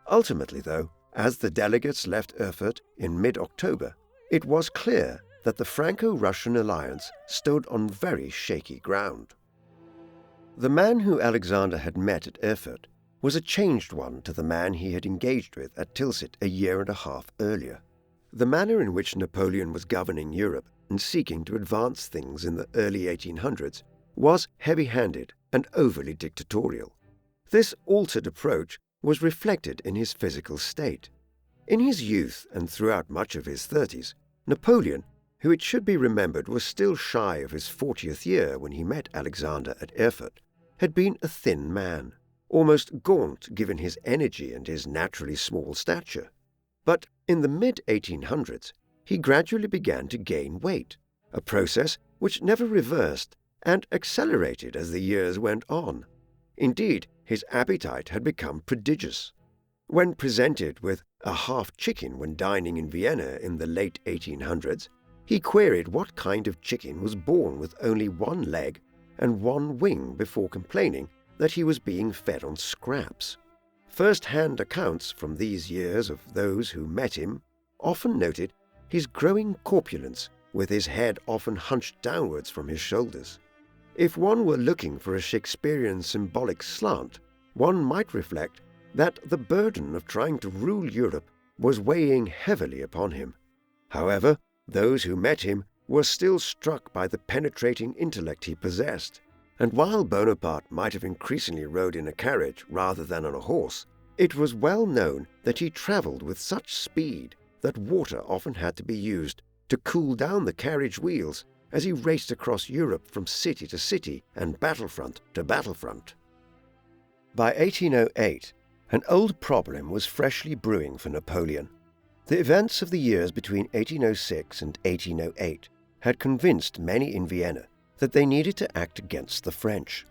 Ultimately, though, as the delegates left Erfurt in mid-October, it was clear that the Franco-Russian alliance stood on very shaky ground. The man who Alexander had met at Erfurt was a changed one to the man he had engaged with at Tilsit a year and a half earlier. The manner in which Napoleon was governing Europe and seeking to advance things in the early 1800s was heavy-handed and overly dictatorial. This altered approach was reflected in his physical state. In his youth and throughout much of his 30s, Napoleon, who it should be remembered was still shy of his 40th year when he met Alexander at Erfurt, had been a thin man, almost gaunt given his energy and his naturally small stature. But in the mid-1800s, he gradually began to gain weight, a process which never reversed and accelerated as the years went on. Indeed, his appetite had become prodigious. When presented with a half chicken when dining in Vienna in the late 1800s, he queried what kind of chicken was born with only one leg and one wing before complaining that he was being fed on scraps. First-hand accounts from these years of those who met him often noted his growing corpulence, with his head often hunched downwards from his shoulders. If one were looking for a Shakespearean symbolic slant, one might reflect that the burden of trying to rule Europe was weighing heavily upon him. However, those who met him were still struck by the penetrating intellect he possessed, and while Bonaparte might have increasingly rode in a carriage rather than on a horse, it was well known that he travelled with such speed that water often had to be used to cool down the carriage wheels as he raced across Europe from city to city and battlefront to battlefront. By 1808, an old problem was freshly brewing for Napoleon. The events of the years between 1806 and 1808 had convinced many in Vienna that they needed to act against the French.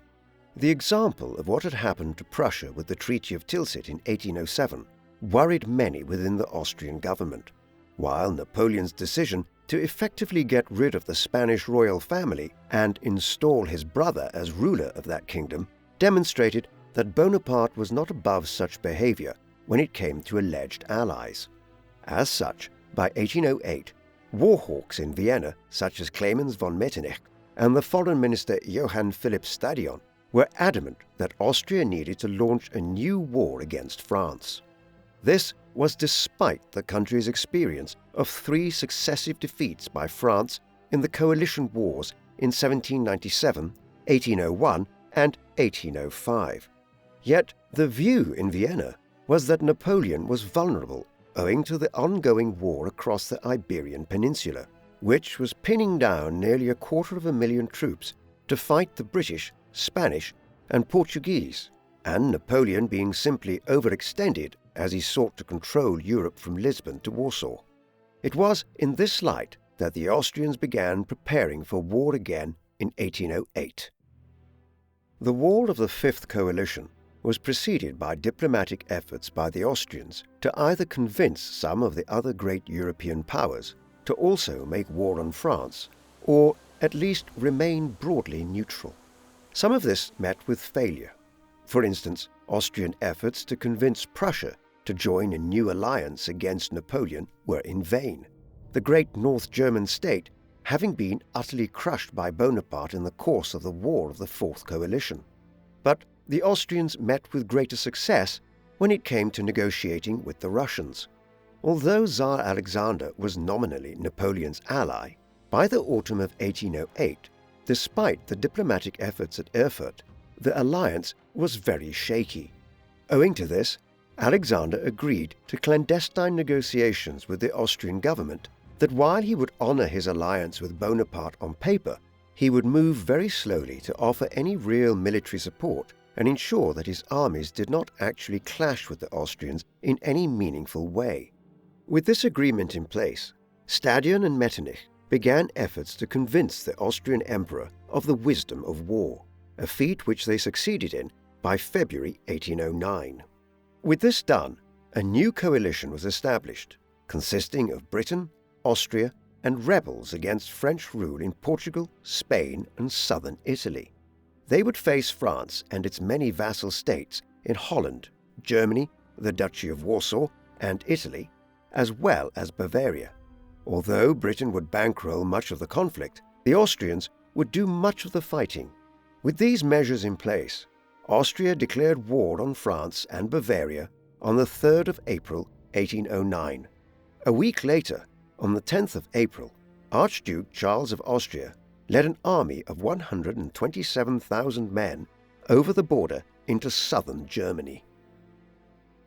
The example of what had happened to Prussia with the Treaty of Tilsit in 1807 worried many within the Austrian government, while Napoleon's decision to effectively get rid of the Spanish royal family and install his brother as ruler of that kingdom demonstrated that Bonaparte was not above such behavior when it came to alleged allies. As such, by 1808, war hawks in Vienna, such as Clemens von Metternich and the foreign minister Johann Philipp Stadion, were adamant that Austria needed to launch a new war against France. This was despite the country's experience of 3 successive defeats by France in the coalition wars in 1797, 1801, and 1805. Yet the view in Vienna was that Napoleon was vulnerable owing to the ongoing war across the Iberian Peninsula, which was pinning down nearly 250,000 troops to fight the British, Spanish, and Portuguese, and Napoleon being simply overextended as he sought to control Europe from Lisbon to Warsaw. It was in this light that the Austrians began preparing for war again in 1808. The War of the Fifth Coalition was preceded by diplomatic efforts by the Austrians to either convince some of the other great European powers to also make war on France, or at least remain broadly neutral. Some of this met with failure. For instance, Austrian efforts to convince Prussia to join a new alliance against Napoleon were in vain. the great North German state having been utterly crushed by Bonaparte in the course of the War of the Fourth Coalition. But the Austrians met with greater success when it came to negotiating with the Russians. Although Tsar Alexander was nominally Napoleon's ally, by the autumn of 1808, despite the diplomatic efforts at Erfurt, the alliance was very shaky. Owing to this, Alexander agreed to clandestine negotiations with the Austrian government that while he would honor his alliance with Bonaparte on paper, he would move very slowly to offer any real military support and ensure that his armies did not actually clash with the Austrians in any meaningful way. With this agreement in place, Stadion and Metternich began efforts to convince the Austrian emperor of the wisdom of war, a feat which they succeeded in by February 1809. With this done, a new coalition was established, consisting of Britain, Austria, and rebels against French rule in Portugal, Spain, and southern Italy. They would face France and its many vassal states in Holland, Germany, the Duchy of Warsaw, and Italy, as well as Bavaria. Although Britain would bankroll much of the conflict, the Austrians would do much of the fighting. With these measures in place, Austria declared war on France and Bavaria on the 3rd of April, 1809. A week later, on the 10th of April, Archduke Charles of Austria led an army of 127,000 men over the border into southern Germany.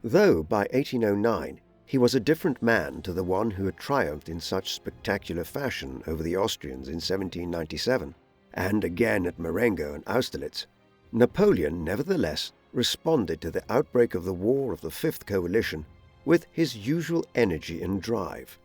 Though by 1809 he was a different man to the one who had triumphed in such spectacular fashion over the Austrians in 1797, and again at Marengo and Austerlitz, Napoleon nevertheless responded to the outbreak of the War of the Fifth Coalition with his usual energy and drive.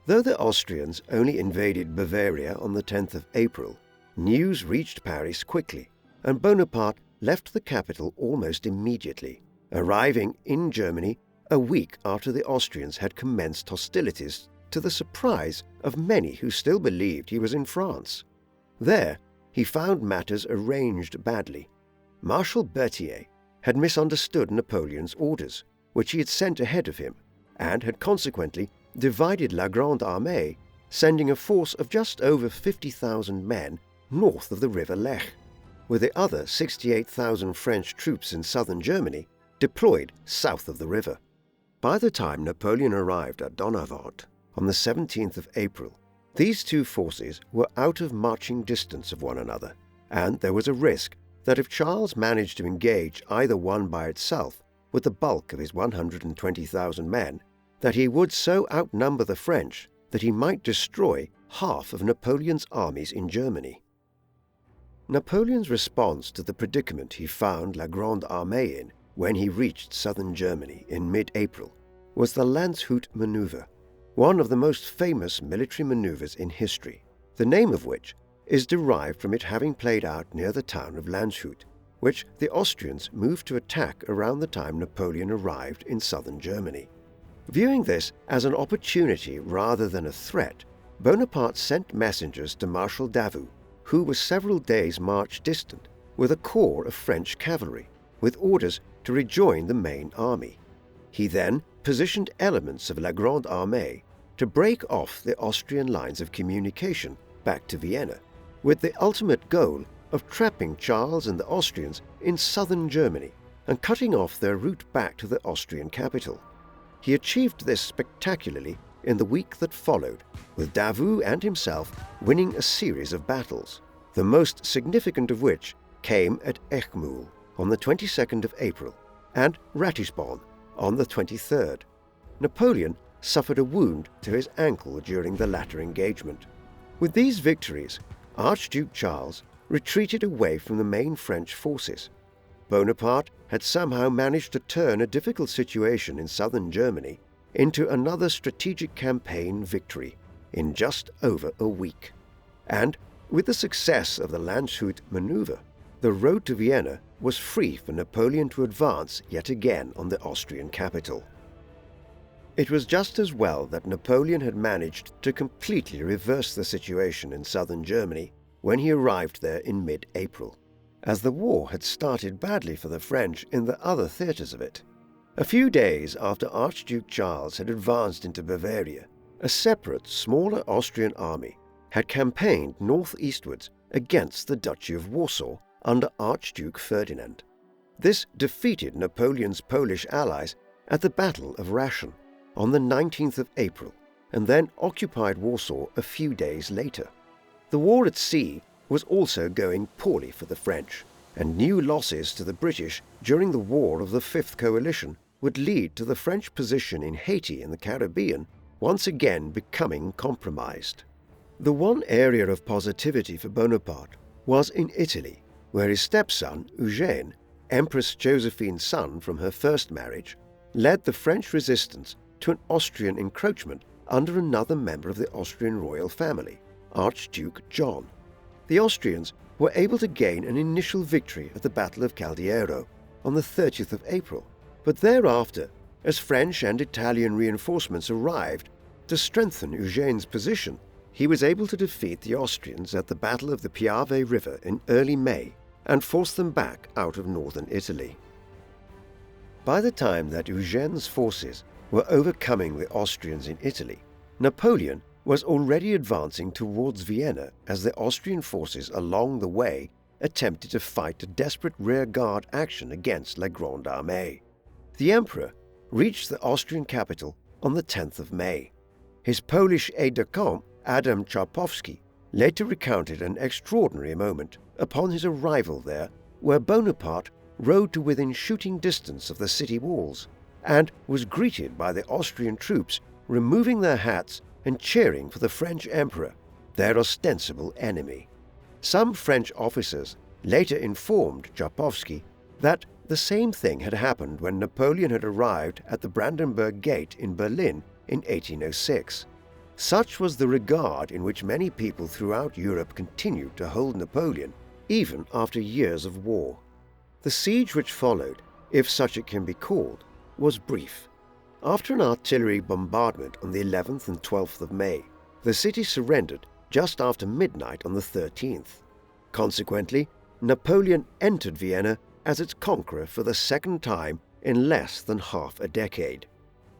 Though the Austrians only invaded Bavaria on the 10th of April, news reached Paris quickly, and Bonaparte left the capital almost immediately, arriving in Germany a week after the Austrians had commenced hostilities, to the surprise of many who still believed he was in France. There, he found matters arranged badly. Marshal Berthier had misunderstood Napoleon's orders, which he had sent ahead of him, and had consequently divided La Grande Armée, sending a force of just over 50,000 men north of the river Lech, with the other 68,000 French troops in southern Germany deployed south of the river. By the time Napoleon arrived at Donauwörth on the 17th of April, these two forces were out of marching distance of one another, and there was a risk that if Charles managed to engage either one by itself with the bulk of his 120,000 men, that he would so outnumber the French that he might destroy half of Napoleon's armies in Germany. Napoleon's response to the predicament he found La Grande Armée in when he reached southern Germany in mid-April was the Landshut maneuver, one of the most famous military maneuvers in history, the name of which is derived from it having played out near the town of Landshut, which the Austrians moved to attack around the time Napoleon arrived in southern Germany. Viewing this as an opportunity rather than a threat, Bonaparte sent messengers to Marshal Davout, who was several days' march distant, with a corps of French cavalry, with orders to rejoin the main army. He then positioned elements of La Grande Armée to break off the Austrian lines of communication back to Vienna, with the ultimate goal of trapping Charles and the Austrians in southern Germany and cutting off their route back to the Austrian capital. He achieved this spectacularly in the week that followed, with Davout and himself winning a series of battles, the most significant of which came at Echtmoul on the 22nd of April and Ratisbon on the 23rd. Napoleon suffered a wound to his ankle during the latter engagement. With these victories, Archduke Charles retreated away from the main French forces. Bonaparte had somehow managed to turn a difficult situation in southern Germany into another strategic campaign victory in just over a week. And with the success of the Landshut maneuver, the road to Vienna was free for Napoleon to advance yet again on the Austrian capital. It was just as well that Napoleon had managed to completely reverse the situation in southern Germany when he arrived there in mid-April, as the war had started badly for the French in the other theatres of it. A few days after Archduke Charles had advanced into Bavaria, a separate, smaller Austrian army had campaigned northeastwards against the Duchy of Warsaw under Archduke Ferdinand. This defeated Napoleon's Polish allies at the Battle of Raschen on the 19th of April, and then occupied Warsaw a few days later. The war at sea was also going poorly for the French, and new losses to the British during the War of the Fifth Coalition would lead to the French position in Haiti and the Caribbean once again becoming compromised. The one area of positivity for Bonaparte was in Italy, where his stepson, Eugène, Empress Josephine's son from her first marriage, led the French resistance to an Austrian encroachment under another member of the Austrian royal family, Archduke John. The Austrians were able to gain an initial victory at the Battle of Caldiero on the 30th of April, but thereafter, as French and Italian reinforcements arrived to strengthen Eugène's position, he was able to defeat the Austrians at the Battle of the Piave River in early May and force them back out of northern Italy. By the time that Eugène's forces were overcoming the Austrians in Italy, Napoleon was already advancing towards Vienna as the Austrian forces along the way attempted to fight a desperate rearguard action against La Grande Armée. The Emperor reached the Austrian capital on the 10th of May. His Polish aide-de-camp, Adam Czarkowski, later recounted an extraordinary moment upon his arrival there, where Bonaparte rode to within shooting distance of the city walls and was greeted by the Austrian troops removing their hats and cheering for the French Emperor, their ostensible enemy. Some French officers later informed Czarkowski that the same thing had happened when Napoleon had arrived at the Brandenburg Gate in Berlin in 1806. Such was the regard in which many people throughout Europe continued to hold Napoleon, even after years of war. The siege which followed, if such it can be called, was brief. After an artillery bombardment on the 11th and 12th of May, the city surrendered just after midnight on the 13th. Consequently, Napoleon entered Vienna as its conqueror for the second time in less than half a decade.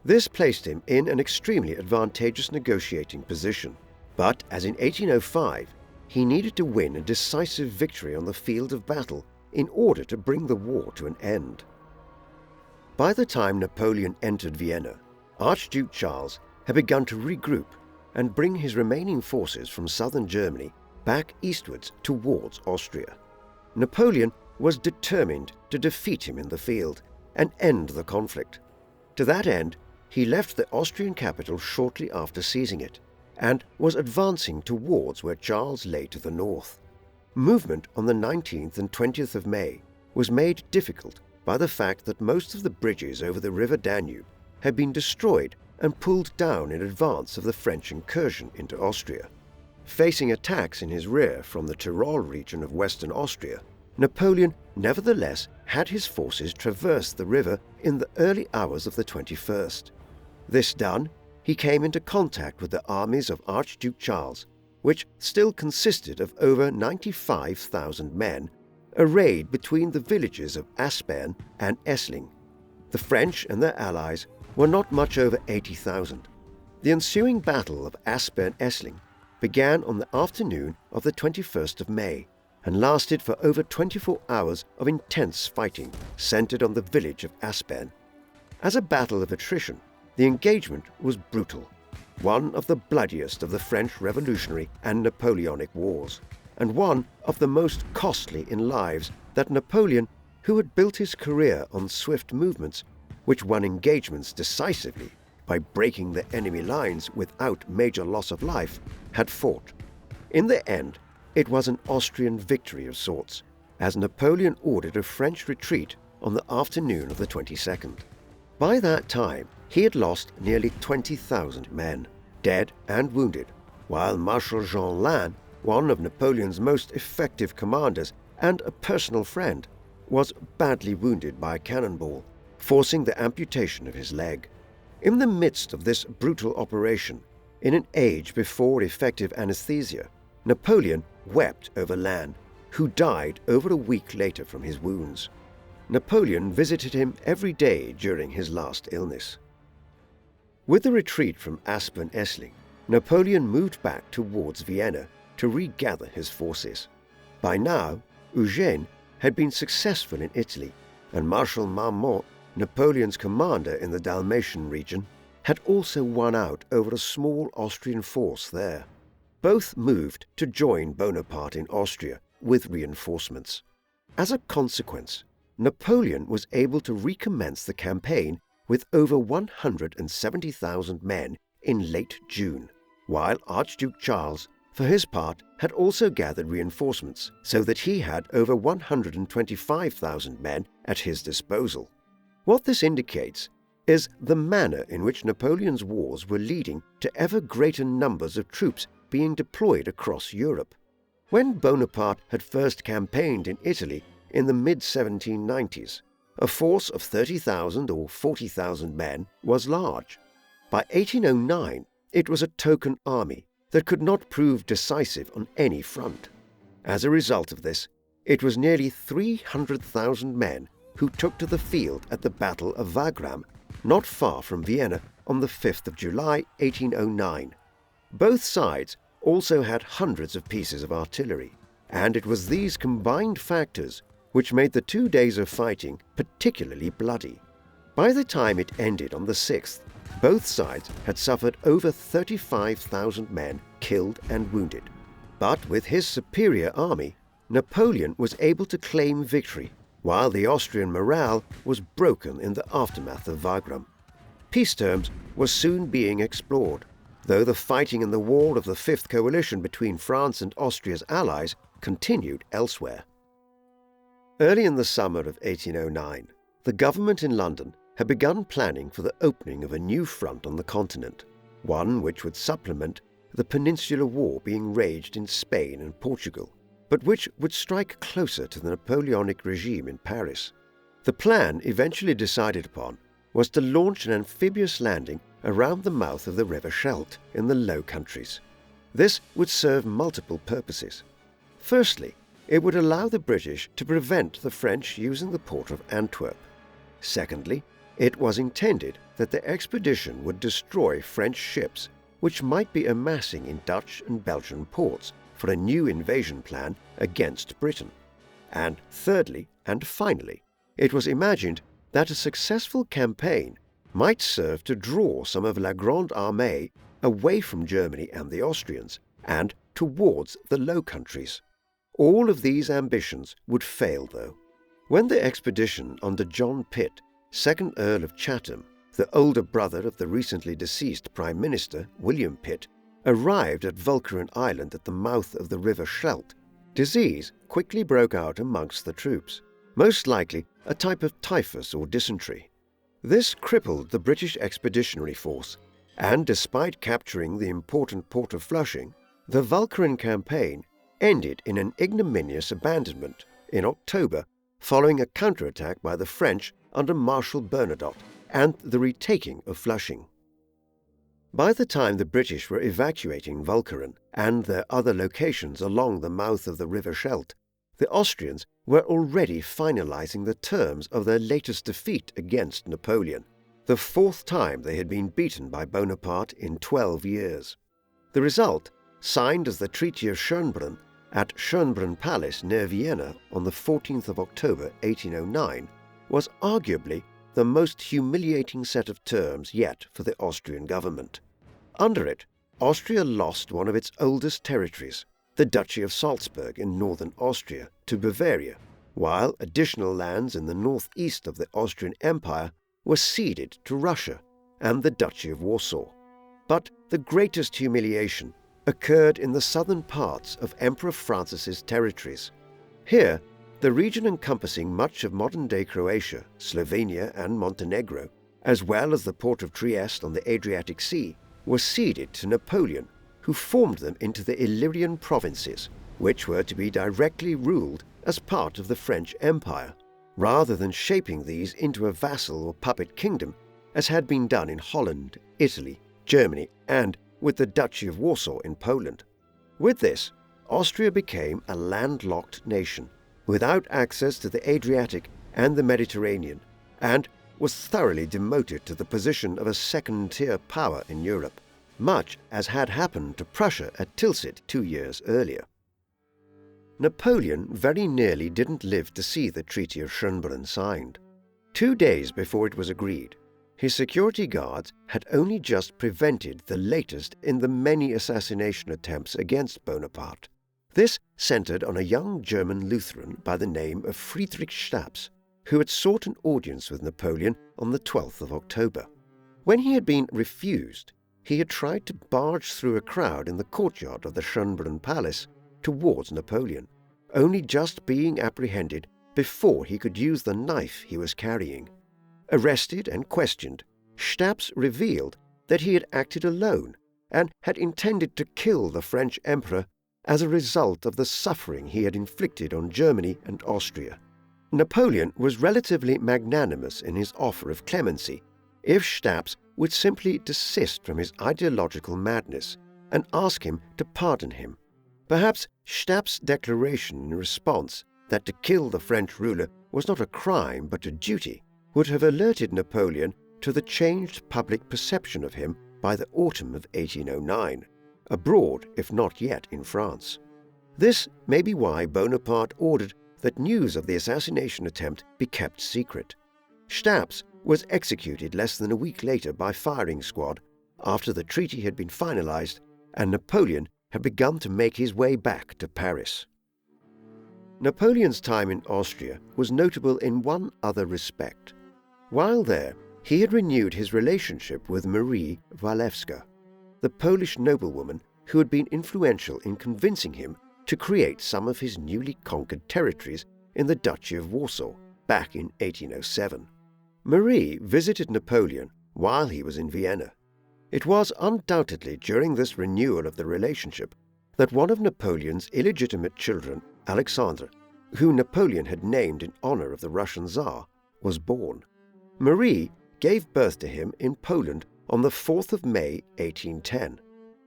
This placed him in an extremely advantageous negotiating position, but as in 1805, he needed to win a decisive victory on the field of battle in order to bring the war to an end. By the time Napoleon entered Vienna, Archduke Charles had begun to regroup and bring his remaining forces from southern Germany back eastwards towards Austria. Napoleon was determined to defeat him in the field and end the conflict. To that end, he left the Austrian capital shortly after seizing it and was advancing towards where Charles lay to the north. Movement on the 19th and 20th of May was made difficult by the fact that most of the bridges over the river Danube had been destroyed and pulled down in advance of the French incursion into Austria. Facing attacks in his rear from the Tyrol region of western Austria, Napoleon nevertheless had his forces traverse the river in the early hours of the 21st. This done, he came into contact with the armies of Archduke Charles, which still consisted of over 95,000 men, arrayed between the villages of Aspern and Essling. The French and their allies were not much over 80,000. The ensuing Battle of Aspern-Essling began on the afternoon of the 21st of May and lasted for over 24 hours of intense fighting centered on the village of Aspern. As a battle of attrition, the engagement was brutal, one of the bloodiest of the French Revolutionary and Napoleonic Wars, and one of the most costly in lives that Napoleon, who had built his career on swift movements, which won engagements decisively by breaking the enemy lines without major loss of life, had fought. In the end, it was an Austrian victory of sorts, as Napoleon ordered a French retreat on the afternoon of the 22nd. By that time, he had lost nearly 20,000 men, dead and wounded, while Marshal Jean Lannes, one of Napoleon's most effective commanders and a personal friend, was badly wounded by a cannonball, forcing the amputation of his leg. In the midst of this brutal operation, in an age before effective anesthesia, Napoleon wept over Lannes, who died over a week later from his wounds. Napoleon visited him every day during his last illness. With the retreat from Aspern-Essling, Napoleon moved back towards Vienna to regather his forces. By now, Eugene had been successful in Italy, and Marshal Marmont, Napoleon's commander in the Dalmatian region, had also won out over a small Austrian force there. Both moved to join Bonaparte in Austria with reinforcements. As a consequence, Napoleon was able to recommence the campaign with over 170,000 men in late June, while Archduke Charles, for his part, had also gathered reinforcements so that he had over 125,000 men at his disposal. What this indicates is the manner in which Napoleon's wars were leading to ever greater numbers of troops being deployed across Europe. When Bonaparte had first campaigned in Italy in the mid-1790s, a force of 30,000 or 40,000 men was large. By 1809, it was a token army that could not prove decisive on any front. As a result of this, it was nearly 300,000 men who took to the field at the Battle of Wagram, not far from Vienna, on the 5th of July, 1809. Both sides also had hundreds of pieces of artillery, and it was these combined factors which made the 2 days of fighting particularly bloody. By the time it ended on the 6th, both sides had suffered over 35,000 men killed and wounded. But with his superior army, Napoleon was able to claim victory, while the Austrian morale was broken in the aftermath of Wagram. Peace terms were soon being explored, though the fighting in the war of the Fifth Coalition between France and Austria's allies continued elsewhere. Early in the summer of 1809, the government in London had begun planning for the opening of a new front on the continent, one which would supplement the Peninsular War being waged in Spain and Portugal, but which would strike closer to the Napoleonic regime in Paris. The plan eventually decided upon was to launch an amphibious landing around the mouth of the River Scheldt in the Low Countries. This would serve multiple purposes. Firstly, it would allow the British to prevent the French using the port of Antwerp. Secondly, it was intended that the expedition would destroy French ships which might be amassing in Dutch and Belgian ports for a new invasion plan against Britain. And thirdly, and finally, it was imagined that a successful campaign might serve to draw some of La Grande Armée away from Germany and the Austrians and towards the Low Countries. All of these ambitions would fail, though. When the expedition under John Pitt, 2nd Earl of Chatham, the older brother of the recently deceased Prime Minister, William Pitt, arrived at Walcheren Island at the mouth of the River Scheldt, disease quickly broke out amongst the troops, most likely a type of typhus or dysentery. This crippled the British Expeditionary Force, and despite capturing the important port of Flushing, the Walcheren Campaign ended in an ignominious abandonment in October following a counterattack by the French under Marshal Bernadotte and the retaking of Flushing. By the time the British were evacuating Walcheren and their other locations along the mouth of the River Scheldt, the Austrians were already finalizing the terms of their latest defeat against Napoleon, the 4th time they had been beaten by Bonaparte in 12 years. The result, signed as the Treaty of Schönbrunn at Schönbrunn Palace near Vienna on the 14th of October 1809, was arguably the most humiliating set of terms yet for the Austrian government. Under it, Austria lost one of its oldest territories, the Duchy of Salzburg in northern Austria, to Bavaria, while additional lands in the northeast of the Austrian Empire were ceded to Russia and the Duchy of Warsaw. But the greatest humiliation occurred in the southern parts of Emperor Francis's territories. Here, the region encompassing much of modern-day Croatia, Slovenia and Montenegro, as well as the port of Trieste on the Adriatic Sea, were ceded to Napoleon, who formed them into the Illyrian provinces, which were to be directly ruled as part of the French Empire, rather than shaping these into a vassal or puppet kingdom, as had been done in Holland, Italy, Germany, and with the Duchy of Warsaw in Poland. With this, Austria became a landlocked nation, without access to the Adriatic and the Mediterranean, and was thoroughly demoted to the position of a second-tier power in Europe, much as had happened to Prussia at Tilsit 2 years earlier. Napoleon very nearly didn't live to see the Treaty of Schönbrunn signed. 2 days before it was agreed, his security guards had only just prevented the latest in the many assassination attempts against Bonaparte. This centered on a young German Lutheran by the name of Friedrich Staps, who had sought an audience with Napoleon on the 12th of October. When he had been refused, he had tried to barge through a crowd in the courtyard of the Schönbrunn Palace towards Napoleon, only just being apprehended before he could use the knife he was carrying. Arrested and questioned, Staps revealed that he had acted alone and had intended to kill the French emperor as a result of the suffering he had inflicted on Germany and Austria. Napoleon was relatively magnanimous in his offer of clemency if Staps would simply desist from his ideological madness and ask him to pardon him. Perhaps Staps' declaration in response that to kill the French ruler was not a crime but a duty would have alerted Napoleon to the changed public perception of him by the autumn of 1809, abroad if not yet in France. This may be why Bonaparte ordered that news of the assassination attempt be kept secret. Staps was executed less than a week later by firing squad after the treaty had been finalized and Napoleon had begun to make his way back to Paris. Napoleon's time in Austria was notable in one other respect. While there, he had renewed his relationship with Marie Walewska, the Polish noblewoman who had been influential in convincing him to create some of his newly conquered territories in the Duchy of Warsaw back in 1807. Marie visited Napoleon while he was in Vienna. It was undoubtedly during this renewal of the relationship that one of Napoleon's illegitimate children, Alexander, who Napoleon had named in honor of the Russian Tsar, was born. Marie gave birth to him in Poland on the 4th of May 1810.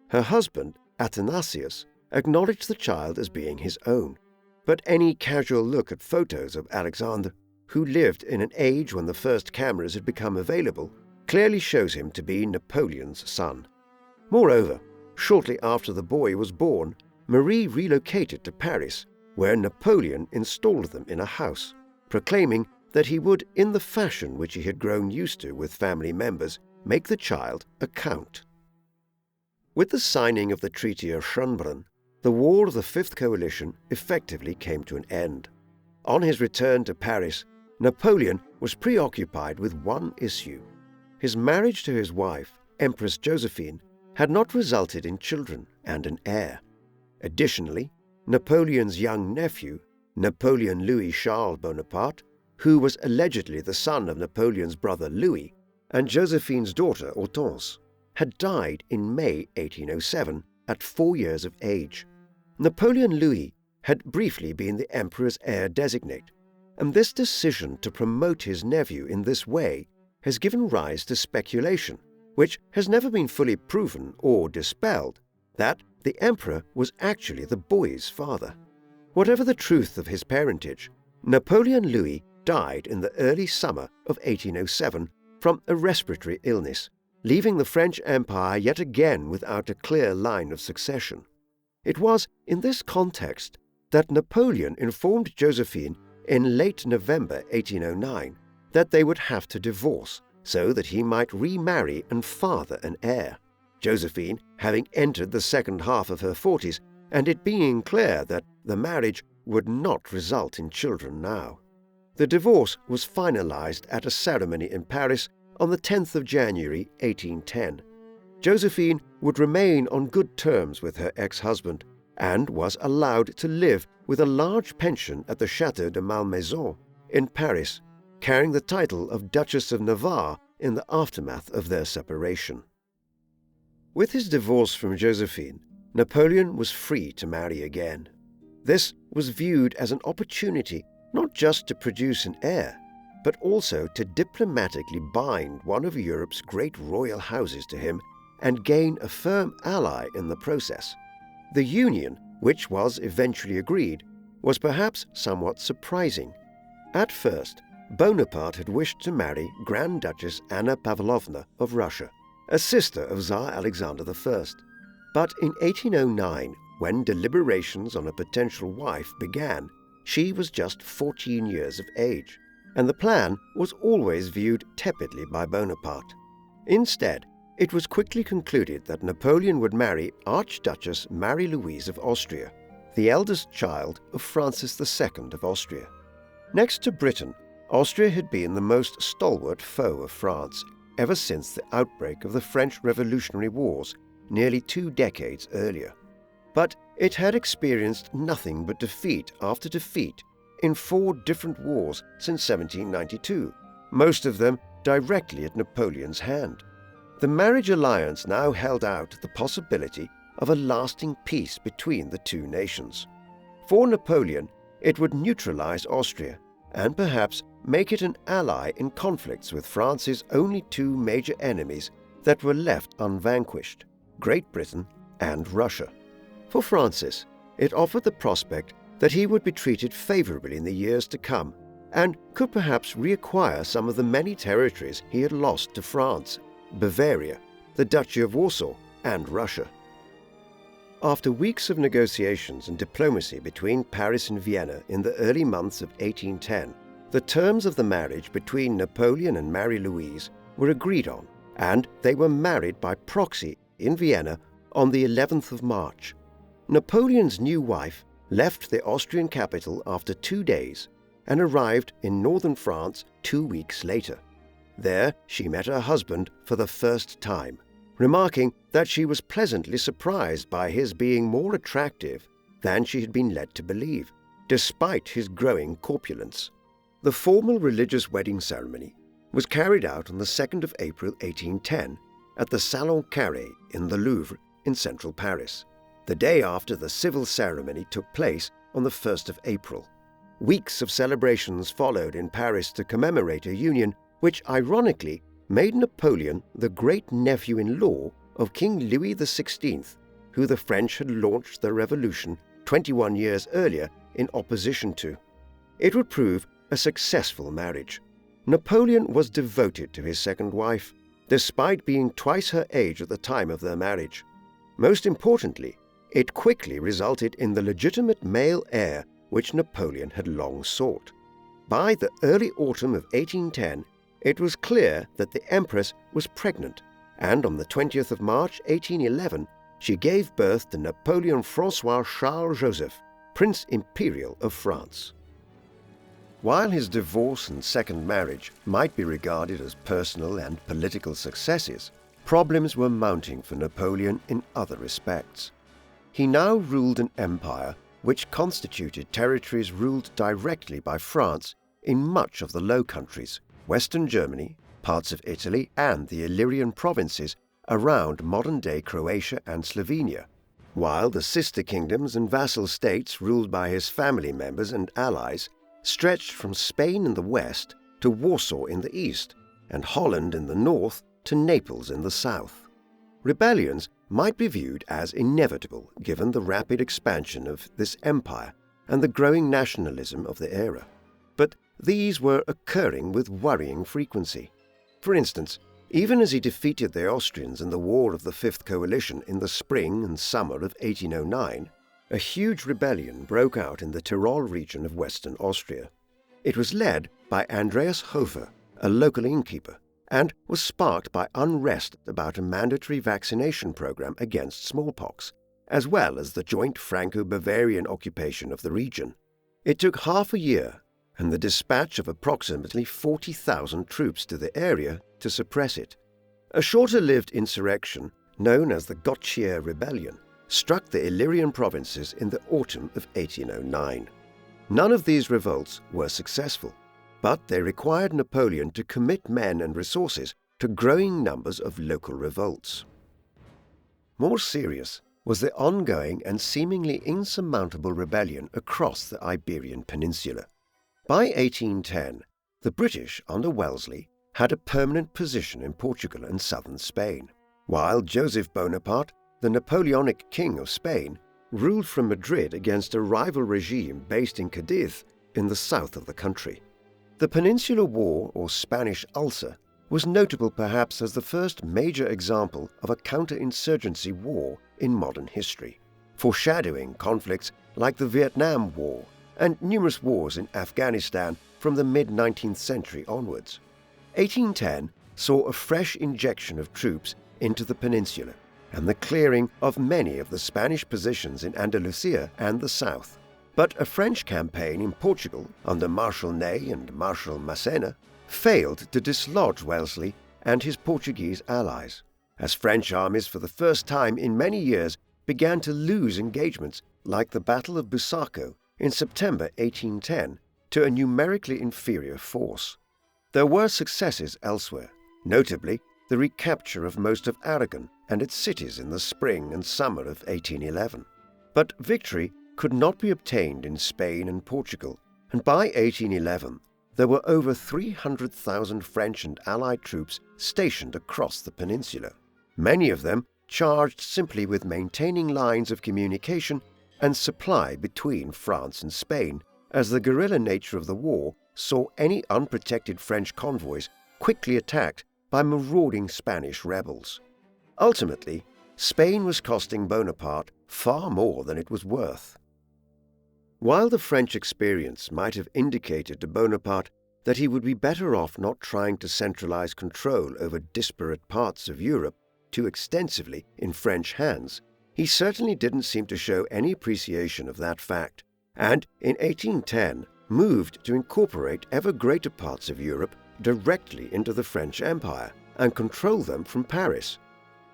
Her husband, Athanasius, acknowledged the child as being his own, but any casual look at photos of Alexander, who lived in an age when the first cameras had become available, clearly shows him to be Napoleon's son. Moreover, shortly after the boy was born, Marie relocated to Paris, where Napoleon installed them in a house, proclaiming that he would, in the fashion which he had grown used to with family members, make the child a count. With the signing of the Treaty of Schönbrunn, the War of the Fifth Coalition effectively came to an end. On his return to Paris, Napoleon was preoccupied with one issue. His marriage to his wife, Empress Josephine, had not resulted in children and an heir. Additionally, Napoleon's young nephew, Napoleon Louis-Charles Bonaparte, who was allegedly the son of Napoleon's brother Louis, and Josephine's daughter Hortense, had died in May 1807 at 4 years of age. Napoleon Louis had briefly been the emperor's heir designate, and this decision to promote his nephew in this way has given rise to speculation, which has never been fully proven or dispelled, that the emperor was actually the boy's father. Whatever the truth of his parentage, Napoleon Louis died in the early summer of 1807 from a respiratory illness, leaving the French Empire yet again without a clear line of succession. It was in this context that Napoleon informed Josephine in late November 1809 that they would have to divorce so that he might remarry and father an heir, Josephine having entered the second half of her 40s and it being clear that the marriage would not result in children now. The divorce was finalized at a ceremony in Paris on the 10th of January 1810. Josephine would remain on good terms with her ex-husband and was allowed to live with a large pension at the Château de Malmaison in Paris, carrying the title of Duchess of Navarre in the aftermath of their separation. With his divorce from Josephine, Napoleon was free to marry again. This was viewed as an opportunity not just to produce an heir, but also to diplomatically bind one of Europe's great royal houses to him and gain a firm ally in the process. The union, which was eventually agreed, was perhaps somewhat surprising. At first, Bonaparte had wished to marry Grand Duchess Anna Pavlovna of Russia, a sister of Tsar Alexander I. But in 1809, when deliberations on a potential wife began, she was just 14 years of age, and the plan was always viewed tepidly by Bonaparte. Instead, it was quickly concluded that Napoleon would marry Archduchess Marie Louise of Austria, the eldest child of Francis II of Austria. Next to Britain, Austria had been the most stalwart foe of France ever since the outbreak of the French Revolutionary Wars nearly 2 decades earlier. But it had experienced nothing but defeat after defeat in 4 different wars since 1792, most of them directly at Napoleon's hand. The marriage alliance now held out the possibility of a lasting peace between the 2 nations. For Napoleon, it would neutralize Austria and perhaps make it an ally in conflicts with France's only 2 major enemies that were left unvanquished, Great Britain and Russia. For Francis, it offered the prospect that he would be treated favorably in the years to come and could perhaps reacquire some of the many territories he had lost to France, Bavaria, the Duchy of Warsaw, and Russia. After weeks of negotiations and diplomacy between Paris and Vienna in the early months of 1810, the terms of the marriage between Napoleon and Marie Louise were agreed on, and they were married by proxy in Vienna on the 11th of March. Napoleon's new wife left the Austrian capital after 2 days and arrived in northern France 2 weeks later. There she met her husband for the first time, remarking that she was pleasantly surprised by his being more attractive than she had been led to believe, despite his growing corpulence. The formal religious wedding ceremony was carried out on the 2nd of April 1810 at the Salon Carré in the Louvre in central Paris, the day after the civil ceremony took place on the 1st of April. Weeks of celebrations followed in Paris to commemorate a union which, ironically, made Napoleon the great-nephew-in-law of King Louis XVI, who the French had launched their revolution 21 years earlier in opposition to. It would prove a successful marriage. Napoleon was devoted to his second wife, despite being twice her age at the time of their marriage. Most importantly, it quickly resulted in the legitimate male heir which Napoleon had long sought. By the early autumn of 1810, it was clear that the Empress was pregnant, and on the 20th of March 1811, she gave birth to Napoleon François Charles Joseph, Prince Imperial of France. While his divorce and second marriage might be regarded as personal and political successes, problems were mounting for Napoleon in other respects. He now ruled an empire which constituted territories ruled directly by France in much of the Low Countries, Western Germany, parts of Italy, and the Illyrian provinces around modern-day Croatia and Slovenia, while the sister kingdoms and vassal states ruled by his family members and allies stretched from Spain in the west to Warsaw in the east, and Holland in the north to Naples in the south. Rebellions might be viewed as inevitable given the rapid expansion of this empire and the growing nationalism of the era. But these were occurring with worrying frequency. For instance, even as he defeated the Austrians in the War of the Fifth Coalition in the spring and summer of 1809, a huge rebellion broke out in the Tyrol region of western Austria. It was led by Andreas Hofer, a local innkeeper, and was sparked by unrest about a mandatory vaccination program against smallpox, as well as the joint Franco-Bavarian occupation of the region. It took half a year and the dispatch of approximately 40,000 troops to the area to suppress it. A shorter-lived insurrection, known as the Gotchier Rebellion, struck the Illyrian provinces in the autumn of 1809. None of these revolts were successful, but they required Napoleon to commit men and resources to growing numbers of local revolts. More serious was the ongoing and seemingly insurmountable rebellion across the Iberian Peninsula. By 1810, the British under Wellesley had a permanent position in Portugal and southern Spain, while Joseph Bonaparte, the Napoleonic King of Spain, ruled from Madrid against a rival regime based in Cadiz in the south of the country. The Peninsular War, or Spanish Ulcer, was notable perhaps as the first major example of a counterinsurgency war in modern history, foreshadowing conflicts like the Vietnam War and numerous wars in Afghanistan from the mid-19th century onwards. 1810 saw a fresh injection of troops into the peninsula and the clearing of many of the Spanish positions in Andalusia and the south. But a French campaign in Portugal under Marshal Ney and Marshal Massena failed to dislodge Wellesley and his Portuguese allies, as French armies for the first time in many years began to lose engagements like the Battle of Busaco in September 1810 to a numerically inferior force. There were successes elsewhere, notably the recapture of most of Aragon and its cities in the spring and summer of 1811. But victory could not be obtained in Spain and Portugal, and by 1811 there were over 300,000 French and Allied troops stationed across the peninsula, many of them charged simply with maintaining lines of communication and supply between France and Spain, as the guerrilla nature of the war saw any unprotected French convoys quickly attacked by marauding Spanish rebels. Ultimately, Spain was costing Bonaparte far more than it was worth. While the French experience might have indicated to Bonaparte that he would be better off not trying to centralize control over disparate parts of Europe too extensively in French hands, he certainly didn't seem to show any appreciation of that fact, and in 1810 moved to incorporate ever greater parts of Europe directly into the French Empire and control them from Paris.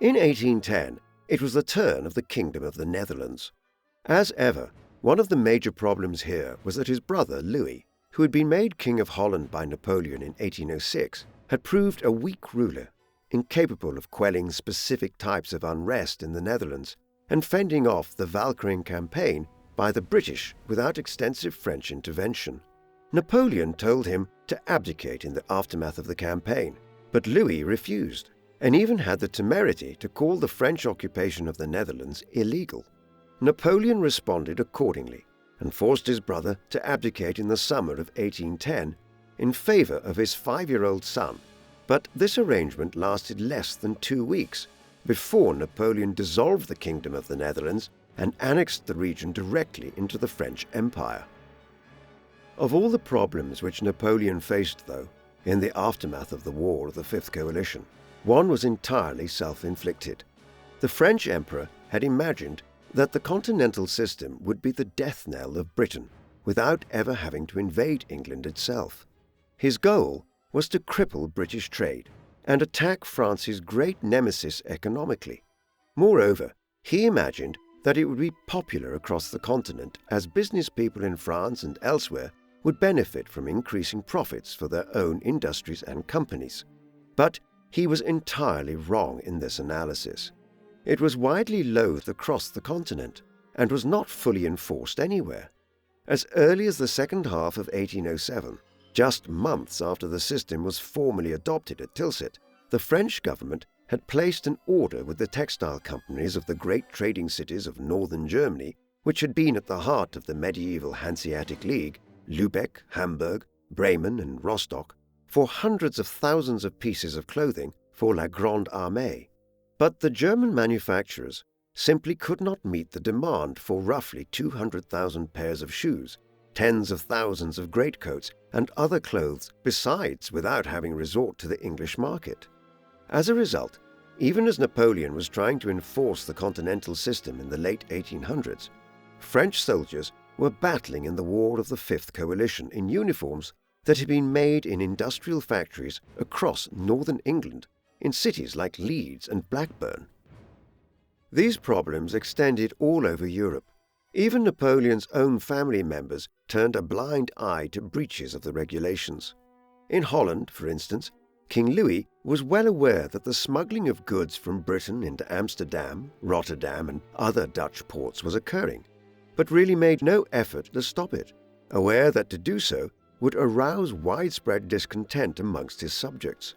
In 1810, it was the turn of the Kingdom of the Netherlands. As ever, one of the major problems here was that his brother Louis, who had been made King of Holland by Napoleon in 1806, had proved a weak ruler, incapable of quelling specific types of unrest in the Netherlands and fending off the Walcheren Campaign by the British without extensive French intervention. Napoleon told him to abdicate in the aftermath of the campaign, but Louis refused, and even had the temerity to call the French occupation of the Netherlands illegal. Napoleon responded accordingly and forced his brother to abdicate in the summer of 1810 in favor of his 5-year-old son, but this arrangement lasted less than 2 weeks before Napoleon dissolved the Kingdom of the Netherlands and annexed the region directly into the French Empire. Of all the problems which Napoleon faced, though, in the aftermath of the War of the Fifth Coalition, one was entirely self-inflicted. The French Emperor had imagined that the Continental System would be the death knell of Britain without ever having to invade England itself. His goal was to cripple British trade and attack France's great nemesis economically. Moreover, he imagined that it would be popular across the continent, as business people in France and elsewhere would benefit from increasing profits for their own industries and companies. But he was entirely wrong in this analysis. It was widely loathed across the continent and was not fully enforced anywhere. As early as the second half of 1807, just months after the system was formally adopted at Tilsit, the French government had placed an order with the textile companies of the great trading cities of northern Germany, which had been at the heart of the medieval Hanseatic League, Lübeck, Hamburg, Bremen, and Rostock, for hundreds of thousands of pieces of clothing for La Grande Armée. But the German manufacturers simply could not meet the demand for roughly 200,000 pairs of shoes, tens of thousands of greatcoats, and other clothes besides, without having resort to the English market. As a result, even as Napoleon was trying to enforce the Continental System in the late 1800s, French soldiers were battling in the War of the Fifth Coalition in uniforms that had been made in industrial factories across northern England, in cities like Leeds and Blackburn. These problems extended all over Europe. Even Napoleon's own family members turned a blind eye to breaches of the regulations. In Holland, for instance, King Louis was well aware that the smuggling of goods from Britain into Amsterdam, Rotterdam, and other Dutch ports was occurring, but really made no effort to stop it, aware that to do so would arouse widespread discontent amongst his subjects.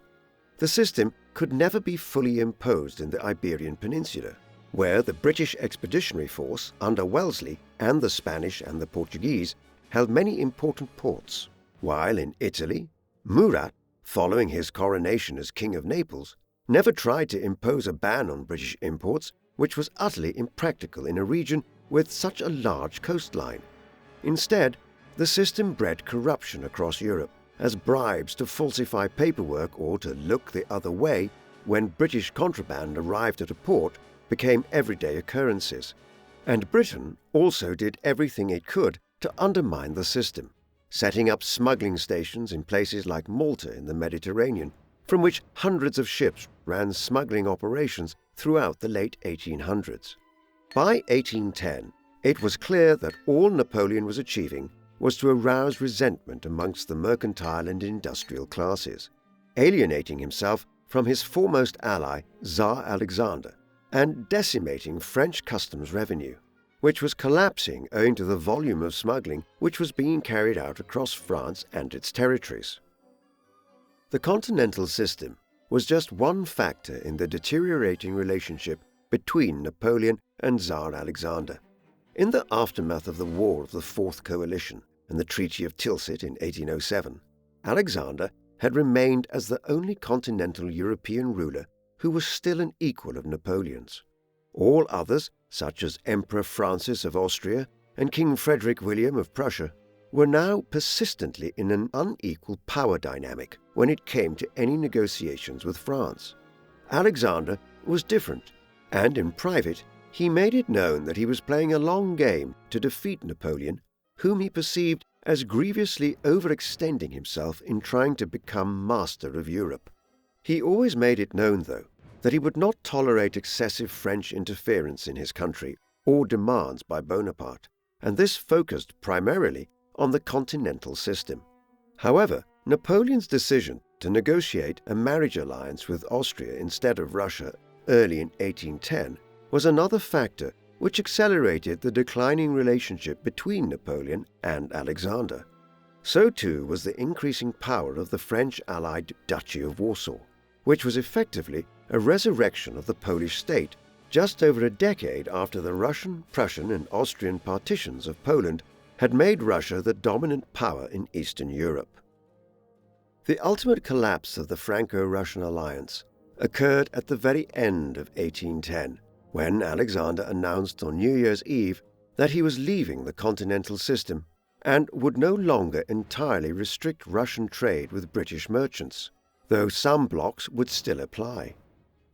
The system could never be fully imposed in the Iberian Peninsula, where the British Expeditionary Force under Wellesley and the Spanish and the Portuguese held many important ports. while in Italy, Murat, following his coronation as King of Naples, never tried to impose a ban on British imports, which was utterly impractical in a region with such a large coastline. Instead, the system bred corruption across Europe, as bribes to falsify paperwork or to look the other way when British contraband arrived at a port became everyday occurrences. And Britain also did everything it could to undermine the system, setting up smuggling stations in places like Malta in the Mediterranean, from which hundreds of ships ran smuggling operations throughout the late 1800s. By 1810, it was clear that all Napoleon was achieving was to arouse resentment amongst the mercantile and industrial classes, alienating himself from his foremost ally, Tsar Alexander, and decimating French customs revenue, which was collapsing owing to the volume of smuggling which was being carried out across France and its territories. The Continental System was just one factor in the deteriorating relationship between Napoleon and Tsar Alexander. In the aftermath of the War of the Fourth Coalition and the Treaty of Tilsit in 1807, Alexander had remained as the only continental European ruler who was still an equal of Napoleon's. All others, such as Emperor Francis of Austria and King Frederick William of Prussia, were now persistently in an unequal power dynamic when it came to any negotiations with France. Alexander was different, and in private he made it known that he was playing a long game to defeat Napoleon, whom he perceived as grievously overextending himself in trying to become master of Europe. He always made it known, though, that he would not tolerate excessive French interference in his country or demands by Bonaparte, and this focused primarily on the Continental System. However, Napoleon's decision to negotiate a marriage alliance with Austria instead of Russia early in 1810 was another factor which accelerated the declining relationship between Napoleon and Alexander. So too was the increasing power of the French-allied Duchy of Warsaw, which was effectively a resurrection of the Polish state just over a decade after the Russian, Prussian, and Austrian partitions of Poland had made Russia the dominant power in Eastern Europe. The ultimate collapse of the Franco-Russian alliance occurred at the very end of 1810, when Alexander announced on New Year's Eve that he was leaving the Continental System and would no longer entirely restrict Russian trade with British merchants, though some blocks would still apply.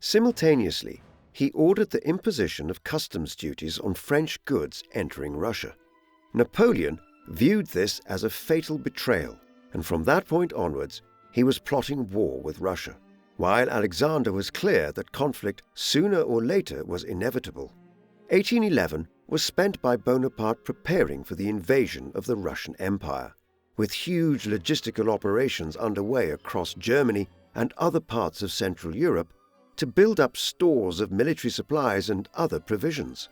Simultaneously, he ordered the imposition of customs duties on French goods entering Russia. Napoleon viewed this as a fatal betrayal, and from that point onwards, he was plotting war with Russia, while Alexander was clear that conflict sooner or later was inevitable. 1811 was spent by Bonaparte preparing for the invasion of the Russian Empire, with huge logistical operations underway across Germany and other parts of Central Europe to build up stores of military supplies and other provisions.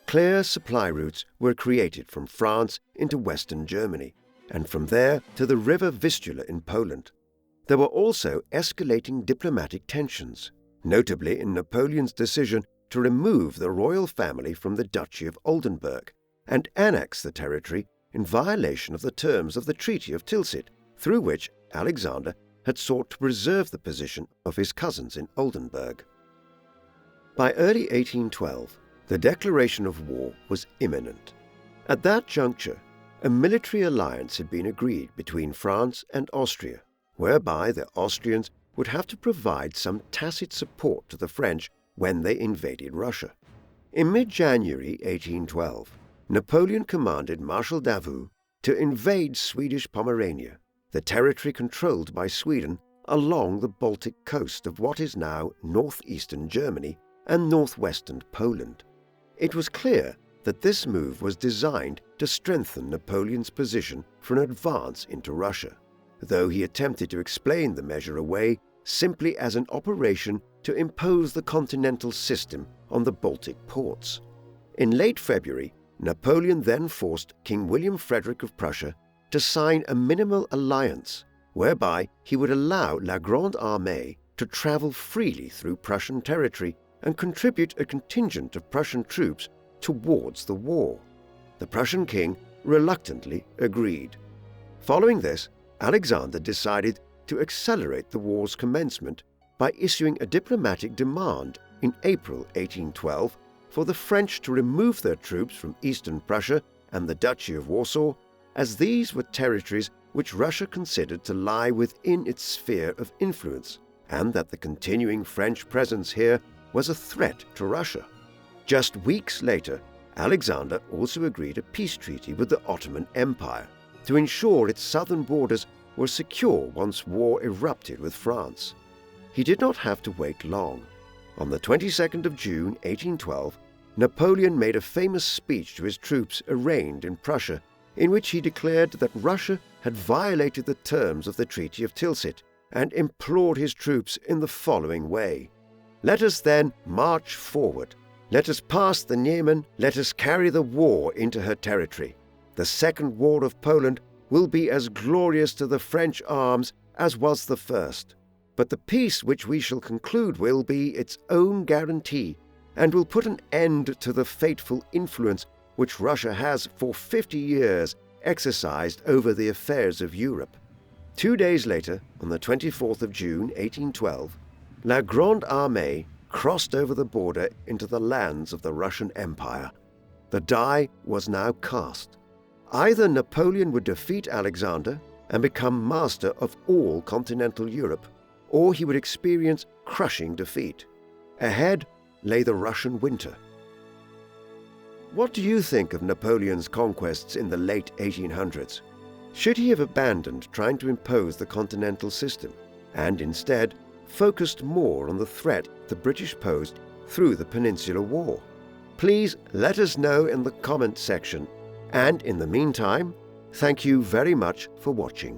Clear supply routes were created from France into Western Germany, and from there to the river Vistula in Poland. There were also escalating diplomatic tensions, notably in Napoleon's decision to remove the royal family from the Duchy of Oldenburg and annex the territory in violation of the terms of the Treaty of Tilsit, through which Alexander had sought to preserve the position of his cousins in Oldenburg. By early 1812, the declaration of war was imminent. At that juncture, a military alliance had been agreed between France and Austria, whereby the Austrians would have to provide some tacit support to the French when they invaded Russia. In mid-January 1812, Napoleon commanded Marshal Davout to invade Swedish Pomerania, the territory controlled by Sweden along the Baltic coast of what is now northeastern Germany and northwestern Poland. It was clear that this move was designed to strengthen Napoleon's position for an advance into Russia, though he attempted to explain the measure away simply as an operation to impose the Continental System on the Baltic ports. In late February, Napoleon then forced King William Frederick of Prussia to sign a minimal alliance whereby he would allow La Grande Armée to travel freely through Prussian territory and contribute a contingent of Prussian troops towards the war. The Prussian king reluctantly agreed. Following this, Alexander decided to accelerate the war's commencement by issuing a diplomatic demand in April 1812 for the French to remove their troops from eastern Prussia and the Duchy of Warsaw, as these were territories which Russia considered to lie within its sphere of influence, and that the continuing French presence here was a threat to Russia. Just weeks later, Alexander also agreed a peace treaty with the Ottoman Empire to ensure its southern borders were secure once war erupted with France. He did not have to wait long. On the 22nd of June 1812, Napoleon made a famous speech to his troops arraigned in Prussia, in which he declared that Russia had violated the terms of the Treaty of Tilsit and implored his troops in the following way: "Let us then march forward. Let us pass the Niemen. Let us carry the war into her territory. The Second War of Poland will be as glorious to the French arms as was the first. But the peace which we shall conclude will be its own guarantee, and will put an end to the fateful influence which Russia has for 50 years exercised over the affairs of Europe." 2 days later, on the 24th of June 1812, La Grande Armée crossed over the border into the lands of the Russian Empire. The die was now cast. Either Napoleon would defeat Alexander and become master of all continental Europe, or he would experience crushing defeat. Ahead lay the Russian winter. What do you think of Napoleon's conquests in the late 1800s? Should he have abandoned trying to impose the Continental System and instead focused more on the threat the British posed through the Peninsular War? Please let us know in the comment section, and in the meantime, thank you very much for watching.